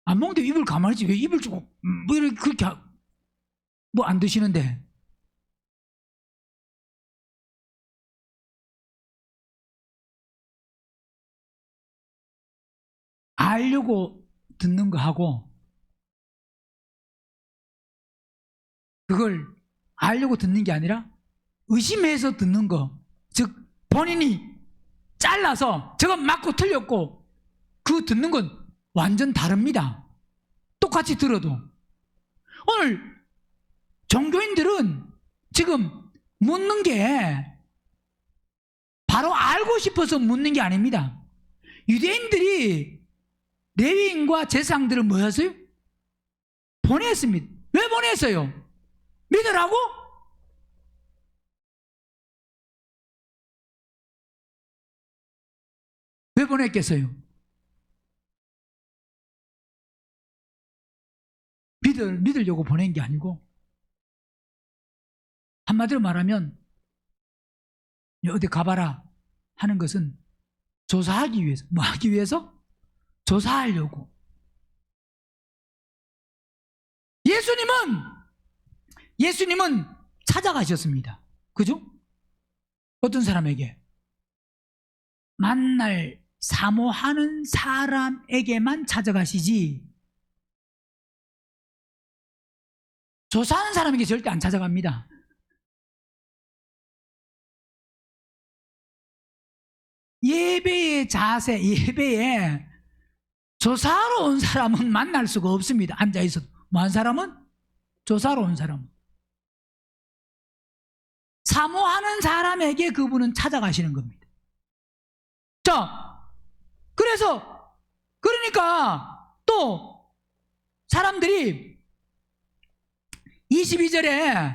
안 먹는데 입을 가만히 있지 왜 입을 주고 뭐 이렇게 그렇게 뭐 안 드시는데. 알려고 듣는 거 하고 그걸 알려고 듣는 게 아니라 의심해서 듣는 거, 즉 본인이 잘라서 저건 맞고 틀렸고 그 듣는 건 완전 다릅니다. 똑같이 들어도. 오늘 종교인들은 지금 묻는 게 바로 알고 싶어서 묻는 게 아닙니다. 유대인들이 레위인과 제사장들을 뭐 했어요? 보냈습니다. 왜 보냈어요? 믿으라고? 왜 보냈겠어요? 믿으려고 보낸 게 아니고, 한마디로 말하면 어디 가봐라 하는 것은 조사하기 위해서. 뭐 하기 위해서? 조사하려고. 예수님은 찾아가셨습니다. 그죠? 어떤 사람에게? 만날 사모하는 사람에게만 찾아가시지, 조사하는 사람에게 절대 안 찾아갑니다. 예배의 자세, 예배에 조사하러 온 사람은 만날 수가 없습니다. 앉아있어도. 뭐 한 사람은? 조사하러 온 사람은. 사모하는 사람에게 그분은 찾아가시는 겁니다. 자, 그러니까 또 사람들이 22절에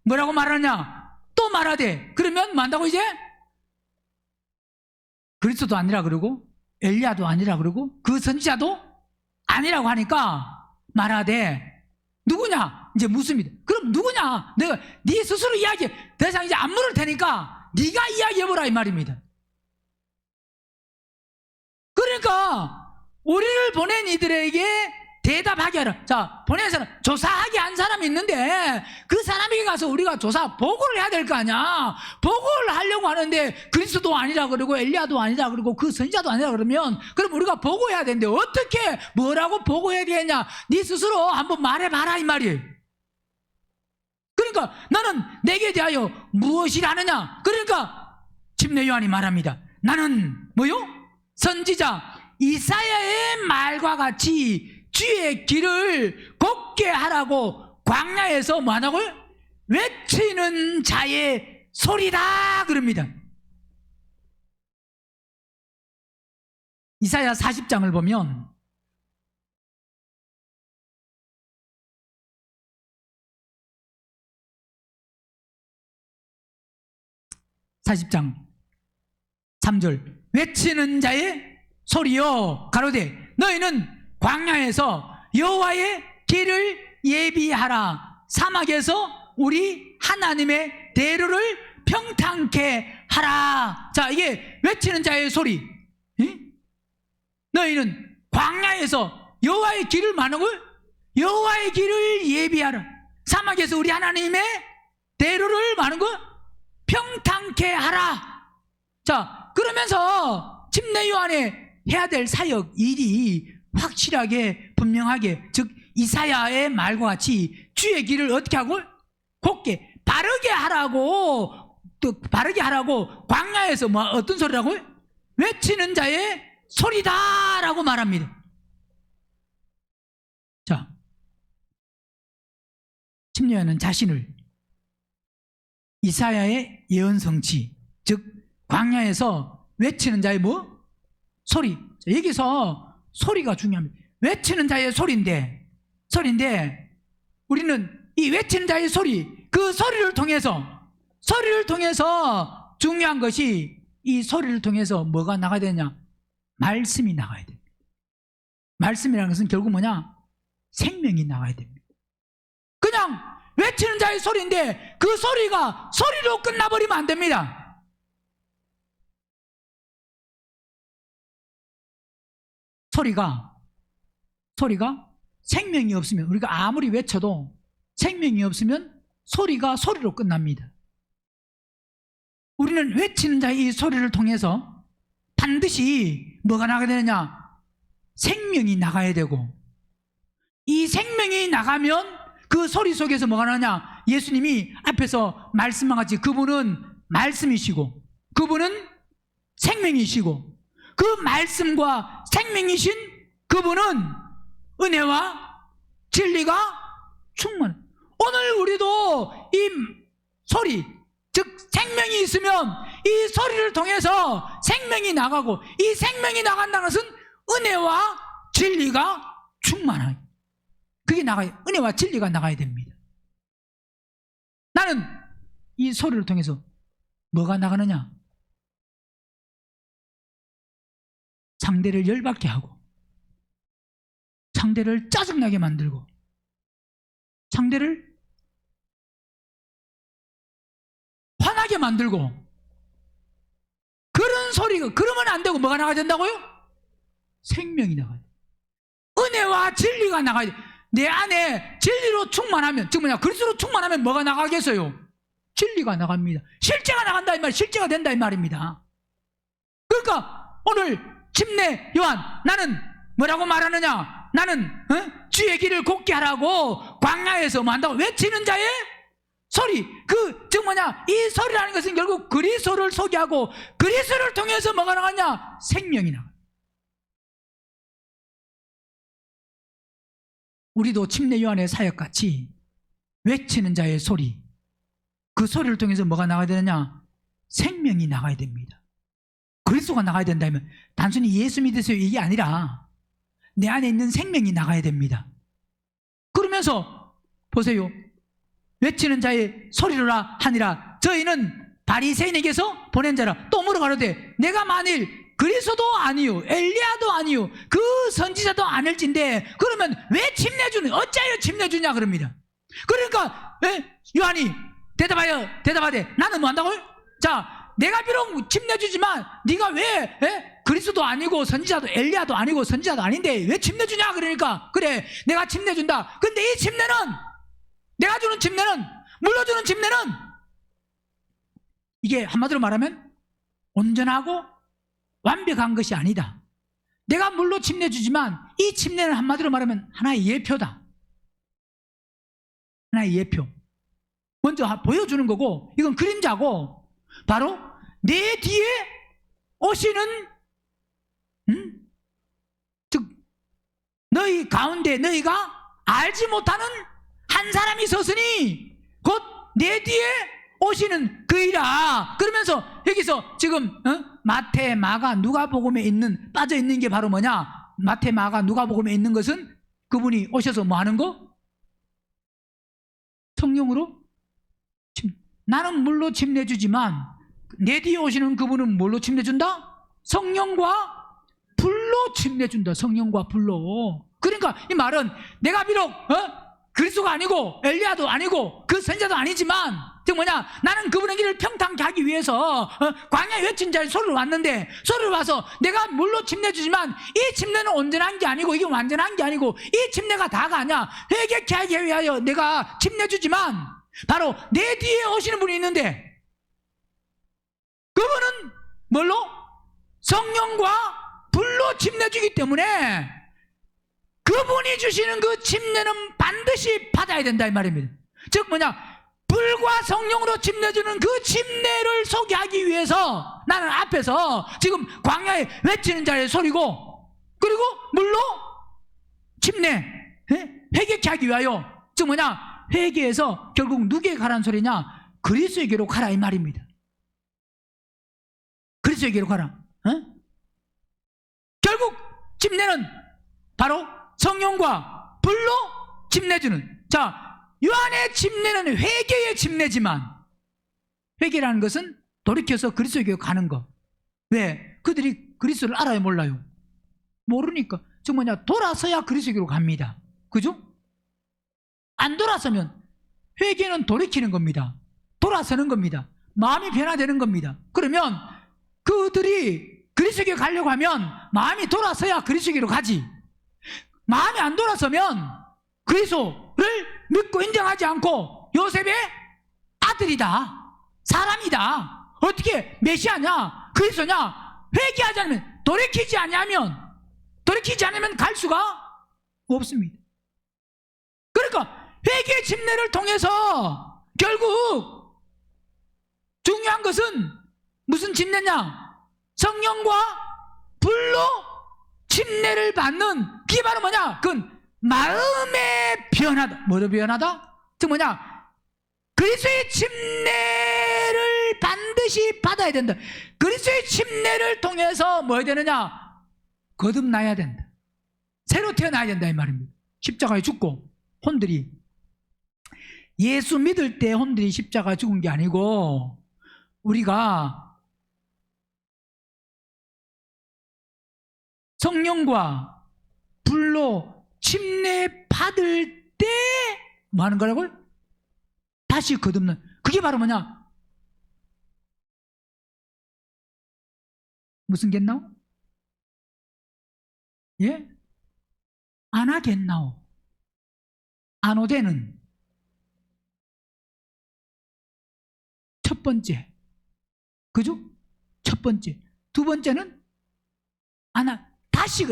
뭐라고 말하냐? 또 말하되, 그러면 뭐 한다고 이제? 그리스도도 아니라 그러고 엘리야도 아니라 그러고 그 선지자도 아니라고 하니까 말하되, 누구냐? 이제 묻습니다. 그럼 누구냐? 내가 네 스스로 이야기해. 더 이상 이제 안 물을 테니까 네가 이야기해보라 이 말입니다. 그러니까 우리를 보낸 이들에게 대답하게 하라. 자, 보낸 사람, 조사하게 한 사람이 있는데 그 사람에게 가서 우리가 조사 보고를 해야 될 거 아니야. 보고를 하려고 하는데 그리스도도 아니라 그러고 엘리야도 아니라 그러고 그 선지자도 아니라 그러면, 그럼 우리가 보고해야 되는데 어떻게 뭐라고 보고해야 되겠냐? 네 스스로 한번 말해봐라 이 말이에요. 그러니까 나는 내게 대하여 무엇이라느냐? 그러니까 침례 요한이 말합니다. 나는 뭐요? 선지자 이사야의 말과 같이 주의 길을 곱게 하라고 광야에서 뭐 하라고요? 외치는 자의 소리다 그럽니다. 이사야 40장을 보면 (40장) 3절 외치는 자의 소리요 가로되 너희는 광야에서 여호와의 길을 예비하라, 사막에서 우리 하나님의 대로를 평탄케 하라. 자, 이게 외치는 자의 소리. 너희는 광야에서 여호와의 길을 마는 걸, 여호와의 길을 예비하라, 사막에서 우리 하나님의 대로를 마는 걸 평탄케 하라. 자, 그러면서 침례 요한의 해야 될 사역 일이 확실하게 분명하게, 즉 이사야의 말과 같이 주의 길을 어떻게 하고 곱게 바르게 하라고, 또 바르게 하라고 광야에서 뭐 어떤 소리라고? 외치는 자의 소리다라고 말합니다. 자, 침례 요한은 자신을 이사야의 예언 성취, 즉 광야에서 외치는 자의 뭐? 소리. 자, 여기서 소리가 중요합니다. 외치는 자의 소리인데 우리는 이 외치는 자의 소리, 그 소리를 통해서 중요한 것이, 이 소리를 통해서 뭐가 나가야 되냐? 말씀이 나가야 됩니다. 말씀이라는 것은 결국 뭐냐? 생명이 나가야 됩니다. 그냥 외치는 자의 소리인데 그 소리가 소리로 끝나버리면 안 됩니다. 소리가 생명이 없으면, 우리가 아무리 외쳐도 생명이 없으면 소리가 소리로 끝납니다. 우리는 외치는 자의 이 소리를 통해서 반드시 뭐가 나가야 되느냐? 생명이 나가야 되고, 이 생명이 나가면 그 소리 속에서 뭐가 나느냐? 예수님이 앞에서 말씀한 같이 그분은 말씀이시고 그분은 생명이시고, 그 말씀과 생명이신 그분은 은혜와 진리가 충만해. 오늘 우리도 이 소리, 즉 생명이 있으면 이 소리를 통해서 생명이 나가고, 이 생명이 나간다는 것은 은혜와 진리가 충만하게, 그게 나가야, 은혜와 진리가 나가야 됩니다. 나는 이 소리를 통해서 뭐가 나가느냐? 상대를 열받게 하고, 상대를 짜증나게 만들고, 상대를 화나게 만들고, 그런 소리가, 그러면 안 되고 뭐가 나가야 된다고요? 생명이 나가야 돼. 은혜와 진리가 나가야 돼. 내 안에 진리로 충만하면, 즉 뭐냐, 그리스도로 충만하면 뭐가 나가겠어요? 진리가 나갑니다. 실제가 나간다 이 말, 실제가 된다 이 말입니다. 그러니까 오늘 침례 요한, 나는 뭐라고 말하느냐? 나는 주의 길을 곱게 하라고 광야에서 뭐 한다고 외치는 자의 소리. 즉 뭐냐, 이 소리라는 것은 결국 그리스도를 소개하고, 그리스도를 통해서 뭐가 나가냐? 생명이 나가. 우리도 침례 요한의 사역같이 외치는 자의 소리, 그 소리를 통해서 뭐가 나가야 되느냐? 생명이 나가야 됩니다. 그리스도가 나가야 된다면 단순히 예수 믿으세요 이게 아니라 내 안에 있는 생명이 나가야 됩니다. 그러면서 보세요. 외치는 자의 소리로라 하니라. 저희는 바리새인에게서 보낸 자라. 또 물어가로되 내가 만일 그리스도도 아니요 엘리야도 아니요 그 선지자도 아닐진데 그러면 왜 침례주는, 어찌하여 침례주냐 그럽니다. 그러니까 요한이 대답하되 나는 뭐 한다고요? 자, 내가 비록 침례주지만 네가 왜 그리스도도 아니고 선지자도 엘리야도 아니고 선지자도 아닌데 왜 침례주냐? 그러니까 그래 내가 침례준다. 근데 이 침례는, 내가 주는 침례는, 물러주는 침례는, 이게 한마디로 말하면 온전하고 완벽한 것이 아니다. 내가 물로 침례 주지만 이 침례는 한마디로 말하면 하나의 예표다. 하나의 예표. 먼저 보여주는 거고, 이건 그림자고, 바로 내 뒤에 오시는 즉 너희 가운데 너희가 알지 못하는 한 사람이 섰으니 곧 내 뒤에 오시는 그이라. 그러면서 여기서 지금 마태, 마가, 누가복음에 있는, 빠져 있는 게 바로 뭐냐? 마태, 마가, 누가복음에 있는 것은 그분이 오셔서 뭐 하는 거? 성령으로 나는 물로 침례주지만 내 뒤에 오시는 그분은 뭘로 침례준다? 성령과 불로 침례준다. 성령과 불로. 그러니까 이 말은 내가 비록 그리스도가 아니고 엘리야도 아니고 그 선지자도 아니지만, 즉 뭐냐, 나는 그분의 길을 평탄케 하기 위해서 광야에 외친 자의 소리를 왔는데, 소리를 와서 내가 물로 침례주지만 이 침례는 온전한 게 아니고 이게 완전한 게 아니고 이 침례가 다가 아니야. 회개케 하기 위하여 내가 침례주지만 바로 내 뒤에 오시는 분이 있는데 그분은 뭘로? 성령과 불로 침례주기 때문에 그분이 주시는 그 침례는 반드시 받아야 된다 이 말입니다. 즉 뭐냐, 불과 성령으로 침례주는 그 침례를 소개하기 위해서 나는 앞에서 지금 광야에 외치는 자의 소리고, 그리고 물로 침례, 회개케 하기 위하여, 즉 뭐냐, 회개해서 결국 누구에게 가라는 소리냐? 그리스도에게로 가라 이 말입니다. 그리스도에게로 가라. 결국 침례는 바로 성령과 불로 침례주는, 자, 요한의 침례는 회개의 침례지만, 회개라는 것은 돌이켜서 그리스도에게 가는 거. 왜? 그들이 그리스도를 알아요 몰라요? 모르니까. 즉 뭐냐, 돌아서야 그리스도에게로 갑니다. 그죠? 안 돌아서면, 회개는 돌이키는 겁니다. 돌아서는 겁니다. 마음이 변화되는 겁니다. 그러면 그들이 그리스도에게 가려고 하면 마음이 돌아서야 그리스도에게로 가지. 마음이 안 돌아서면 그리스도를 믿고 인정하지 않고 요셉의 아들이다, 사람이다, 어떻게 메시아냐, 그리스도냐, 회개하지 않으면, 돌이키지 않으면 갈 수가 없습니다. 그러니까 회개 침례를 통해서 결국 중요한 것은 무슨 침례냐? 성령과 불로 침례를 받는, 그게 바로 뭐냐? 그건 마음의 변화다. 뭐로 변화다? 즉 뭐냐? 그리스도의 침례를 반드시 받아야 된다. 그리스도의 침례를 통해서 뭐 해야 되느냐? 거듭나야 된다. 새로 태어나야 된다 이 말입니다. 십자가에 죽고 혼들이, 예수 믿을 때 혼들이 십자가에 죽은 게 아니고 우리가 성령과 불로 침례 받을 때 뭐 하는 거라고요? 다시 거듭는. 그게 바로 뭐냐? 무슨 겠나오? 예? 아나겠나오. 아노되는 첫 번째. 그죠? 첫 번째. 두 번째는 다시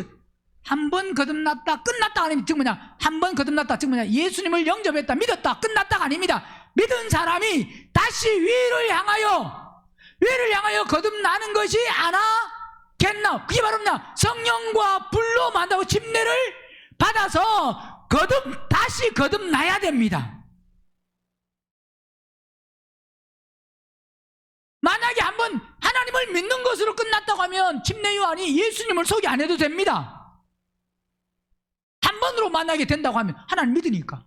한 번 거듭났다 끝났다 아닙니다. 즉 뭐냐? 한 번 거듭났다 즉 뭐냐? 예수님을 영접했다 믿었다 끝났다가 아닙니다. 믿은 사람이 다시 위를 향하여 거듭나는 것이 아나겠나오. 그게 바로 뭐냐? 성령과 불로 만다고 침례를 받아서 다시 거듭나야 됩니다. 만약에 한번 하나님을 믿는 것으로 끝났다고 하면 침례 요한이 예수님을 소개 안 해도 됩니다. 한 번으로 만나게 된다고 하면 하나님 믿으니까.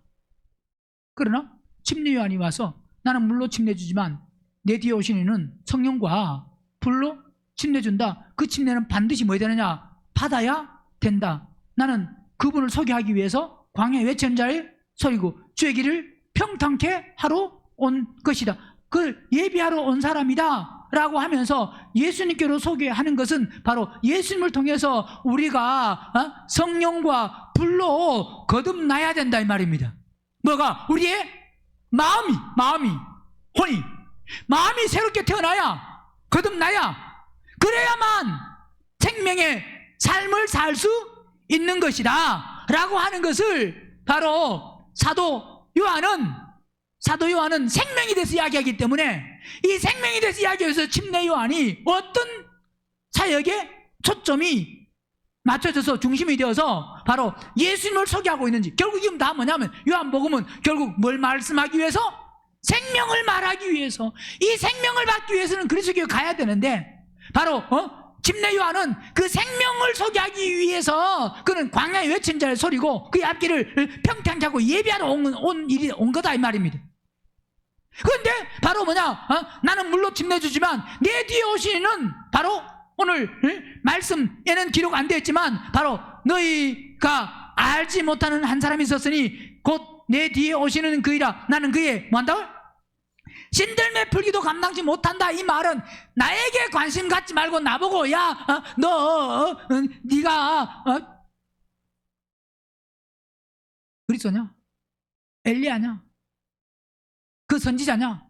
그러나 침례 요한이 와서 나는 물로 침례 주지만 내 뒤에 오신 이는 성령과 불로 침례 준다. 그 침례는 반드시 뭐 해야 되느냐? 받아야 된다. 나는 그분을 소개하기 위해서 광야에 외치는 자를 소리고 주의 길을 평탄케 하러 온 것이다. 그걸 예비하러 온 사람이다 라고 하면서 예수님께로 소개하는 것은 바로 예수님을 통해서 우리가 성령과 불로 거듭나야 된다 이 말입니다. 뭐가? 우리의 마음이 새롭게 태어나야, 거듭나야, 그래야만 생명의 삶을 살 수 있는 것이다 라고 하는 것을 바로 사도 요한은 생명에 대해서 이야기하기 때문에 이 생명에 대해서 이야기해서 침례 요한이 어떤 사역에 초점이 맞춰져서 중심이 되어서 바로 예수님을 소개하고 있는지, 결국 이건 다 뭐냐면 요한복음은 결국 뭘 말씀하기 위해서? 생명을 말하기 위해서. 이 생명을 받기 위해서는 그리스도교에 가야 되는데 바로 침례 요한은 그 생명을 소개하기 위해서 그는 광야에 외친 자의 소리고 그의 앞길을 평탄케 하고 예비하러 온 거다 이 말입니다. 그런데 바로 뭐냐? 나는 물로 침례 주지만 내 뒤에 오시는 바로 오늘 말씀에는 기록 안 되어 있지만 바로 너희가 알지 못하는 한 사람이 있었으니 곧 내 뒤에 오시는 그이라. 나는 그의 뭐 한다고? 신들매 풀기도 감당치 못한다. 이 말은 나에게 관심 갖지 말고 나보고 네가 그리스도냐? 엘리야냐? 그 선지자냐?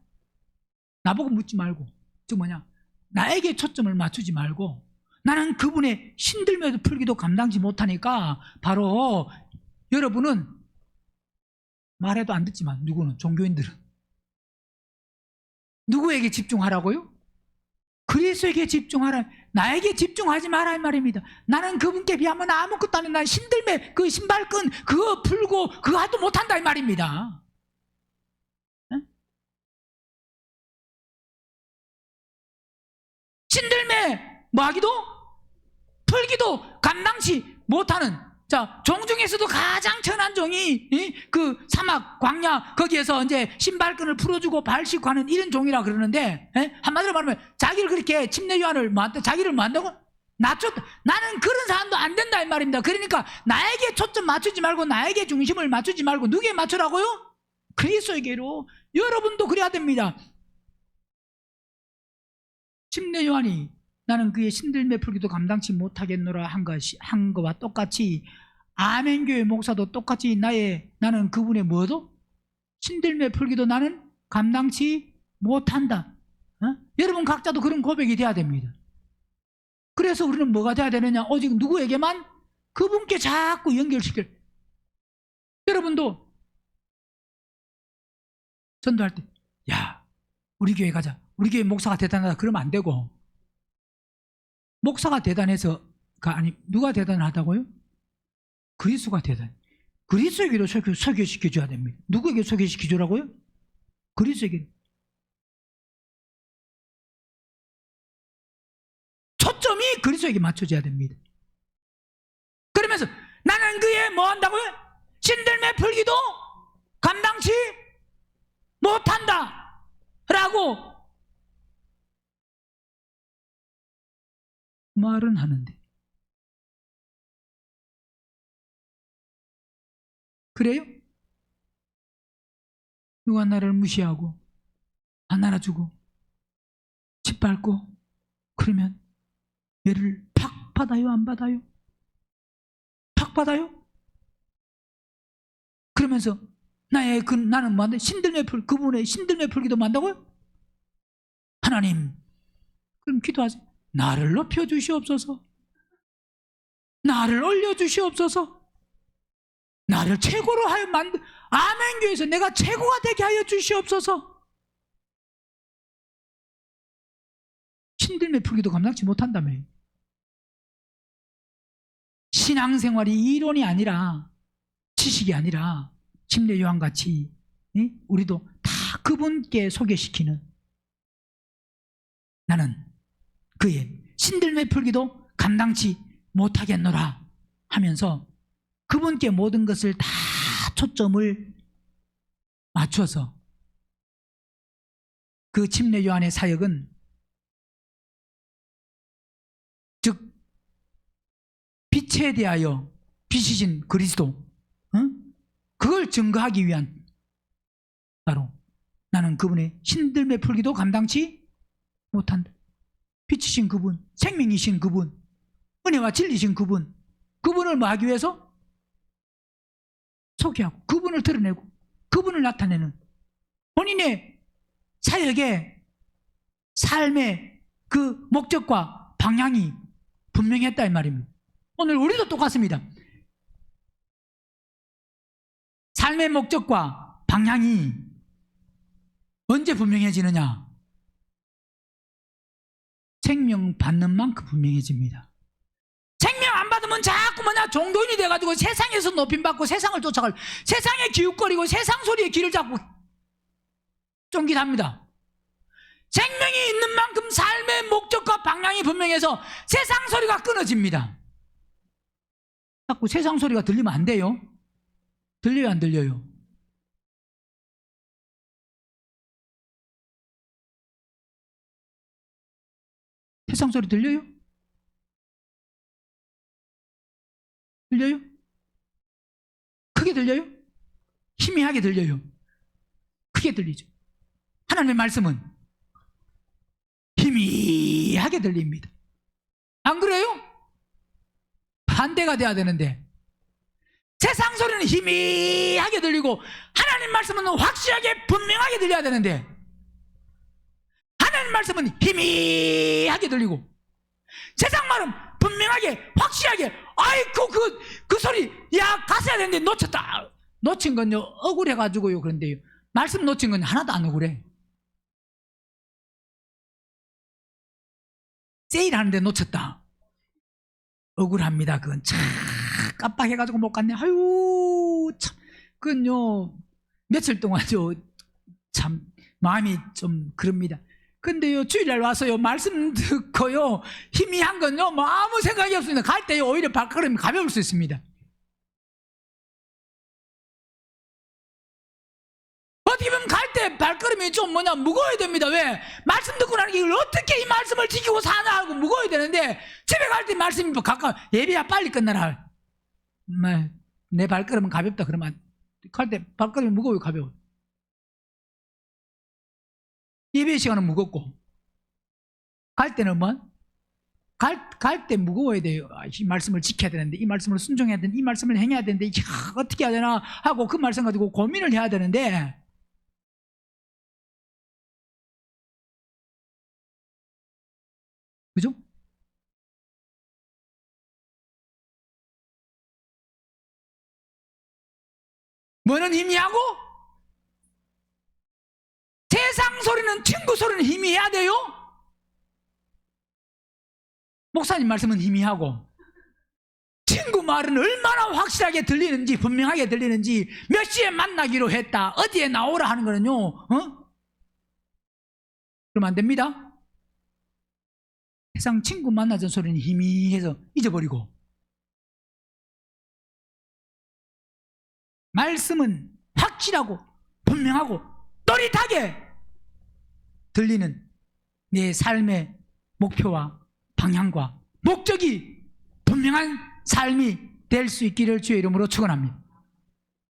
나보고 묻지 말고, 즉 뭐냐? 나에게 초점을 맞추지 말고 나는 그분의 신들매도 풀기도 감당치 못하니까 바로 여러분은 말해도 안 듣지만 누구는 종교인들은 누구에게 집중하라고요? 그리스도에게 집중하라. 나에게 집중하지 마라 이 말입니다. 나는 그분께 비하면 아무것도 아닌 난 신들매 그 신발끈 그거 풀고 그거 하도 못한다 이 말입니다. 신들매 뭐 하기도 풀기도 감당치 못하는, 자, 종 중에서도 가장 천한 종이 그 사막 광야 거기에서 이제 신발끈을 풀어주고 발 씻고 하는 이런 종이라 그러는데, 한마디로 말하면 자기를 그렇게 침례 요한을 자기를 만다고 낮췄다. 나는 그런 사람도 안 된다 이 말입니다. 그러니까 나에게 초점 맞추지 말고 나에게 중심을 맞추지 말고 누구에 맞추라고요? 그리스도에게로. 여러분도 그래야 됩니다. 침례 요한이 나는 그의 신들매 풀기도 감당치 못하겠노라 한 거와 똑같이 아멘교회 목사도 똑같이 나는 그분의 뭐도? 신들매 풀기도 나는 감당치 못한다. 여러분 각자도 그런 고백이 돼야 됩니다. 그래서 우리는 뭐가 돼야 되느냐? 오직 누구에게만? 그분께 자꾸 연결시킬. 여러분도 전도할 때 야, 우리 교회 가자. 우리 교회 목사가 대단하다 그러면 안 되고, 목사가 대단해서가 아니 누가 대단하다고요? 그리스도가 대단. 그리스도에게도 소개시켜줘야 됩니다. 누구에게 소개시켜주라고요? 그리스도에게. 초점이 그리스도에게 맞춰져야 됩니다. 그러면서 나는 그의 뭐 한다고요? 신들매 풀기도 감당치 못한다 라고 말은 하는데, 그래요? 누가 나를 무시하고 안 알아주고 짓밟고 그러면 예를 팍 받아요? 안 받아요? 팍 받아요? 그러면서 나는 뭐 한다? 그분의 신들매 풀기도 만다고요? 하나님, 그럼 기도하세요. 나를 높여주시옵소서. 나를 올려주시옵소서. 나를 최고로 하여 아멘교회에서 내가 최고가 되게 하여 주시옵소서. 신들매 풀기도 감당치 못한다며. 신앙생활이 이론이 아니라 지식이 아니라 침례 요한같이 우리도 다 그분께 소개시키는, 나는 그의 신들매 풀기도 감당치 못하겠노라 하면서 그분께 모든 것을 다 초점을 맞춰서, 그 침례 요한의 사역은 즉 빛에 대하여 빛이신 그리스도, 그걸 증거하기 위한, 바로 나는 그분의 신들매 풀기도 감당치 못한다. 빛이신 그분, 생명이신 그분, 은혜와 진리신 그분, 그분을 뭐 하기 위해서? 소개하고 그분을 드러내고 그분을 나타내는 본인의 사역의 삶의 그 목적과 방향이 분명했다 이 말입니다. 오늘 우리도 똑같습니다. 삶의 목적과 방향이 언제 분명해지느냐? 생명 받는 만큼 분명해집니다. 생명 안 받으면 자꾸 종교인이 돼가지고 세상에서 높임받고 세상을 쫓아갈, 세상에 기웃거리고 세상 소리에 귀를 잡고 쫑깃합니다. 생명이 있는 만큼 삶의 목적과 방향이 분명해서 세상 소리가 끊어집니다. 자꾸 세상 소리가 들리면 안 돼요. 들려요, 안 들려요? 세상 소리 들려요? 들려요? 크게 들려요? 희미하게 들려요? 크게 들리죠. 하나님의 말씀은 희미하게 들립니다. 안 그래요? 반대가 돼야 되는데, 세상 소리는 희미하게 들리고 하나님 말씀은 확실하게 분명하게 들려야 되는데, 하나님 말씀은 희미하게 들리고 세상 말은 분명하게 확실하게, 아이고 그 소리 야 갔어야 되는데 놓쳤다. 놓친 건요 억울해가지고요. 그런데요 말씀 놓친 건 하나도 안 억울해. 세일하는데 놓쳤다, 억울합니다. 그건 참 깜빡해가지고 못 갔네. 아유 참, 그건요 며칠 동안요 참 마음이 좀 그럽니다. 근데요 주일날 와서요 말씀 듣고요 희미한 건요 뭐 아무 생각이 없습니다. 갈 때요 오히려 발걸음이 가벼울 수 있습니다. 어떻게 보면 갈 때 발걸음이 좀 무거워야 됩니다. 왜? 말씀 듣고 나는 이걸 어떻게 이 말씀을 지키고 사나 하고 무거워야 되는데, 집에 갈 때 말씀이 가까워, 예배야 빨리 끝나라, 내 발걸음은 가볍다 그러면 갈 때 발걸음이 무거워요, 가벼워? 예배 시간은 무겁고 갈 때는 갈 때 무거워야 돼요. 이 말씀을 지켜야 되는데, 이 말씀을 순종해야 되는데, 이 말씀을 행해야 되는데, 어떻게 해야 되나 하고 그 말씀 가지고 고민을 해야 되는데, 그죠? 뭐는 희미하고 세상 소리는, 친구 소리는 희미해야 돼요? 목사님 말씀은 희미하고 친구 말은 얼마나 확실하게 들리는지, 분명하게 들리는지, 몇 시에 만나기로 했다, 어디에 나오라 하는 거는요 그러면 안 됩니다. 세상 친구 만나던 소리는 희미해서 잊어버리고, 말씀은 확실하고 분명하고 또릿하게 들리는 내 삶의 목표와 방향과 목적이 분명한 삶이 될 수 있기를 주의 이름으로 축원합니다.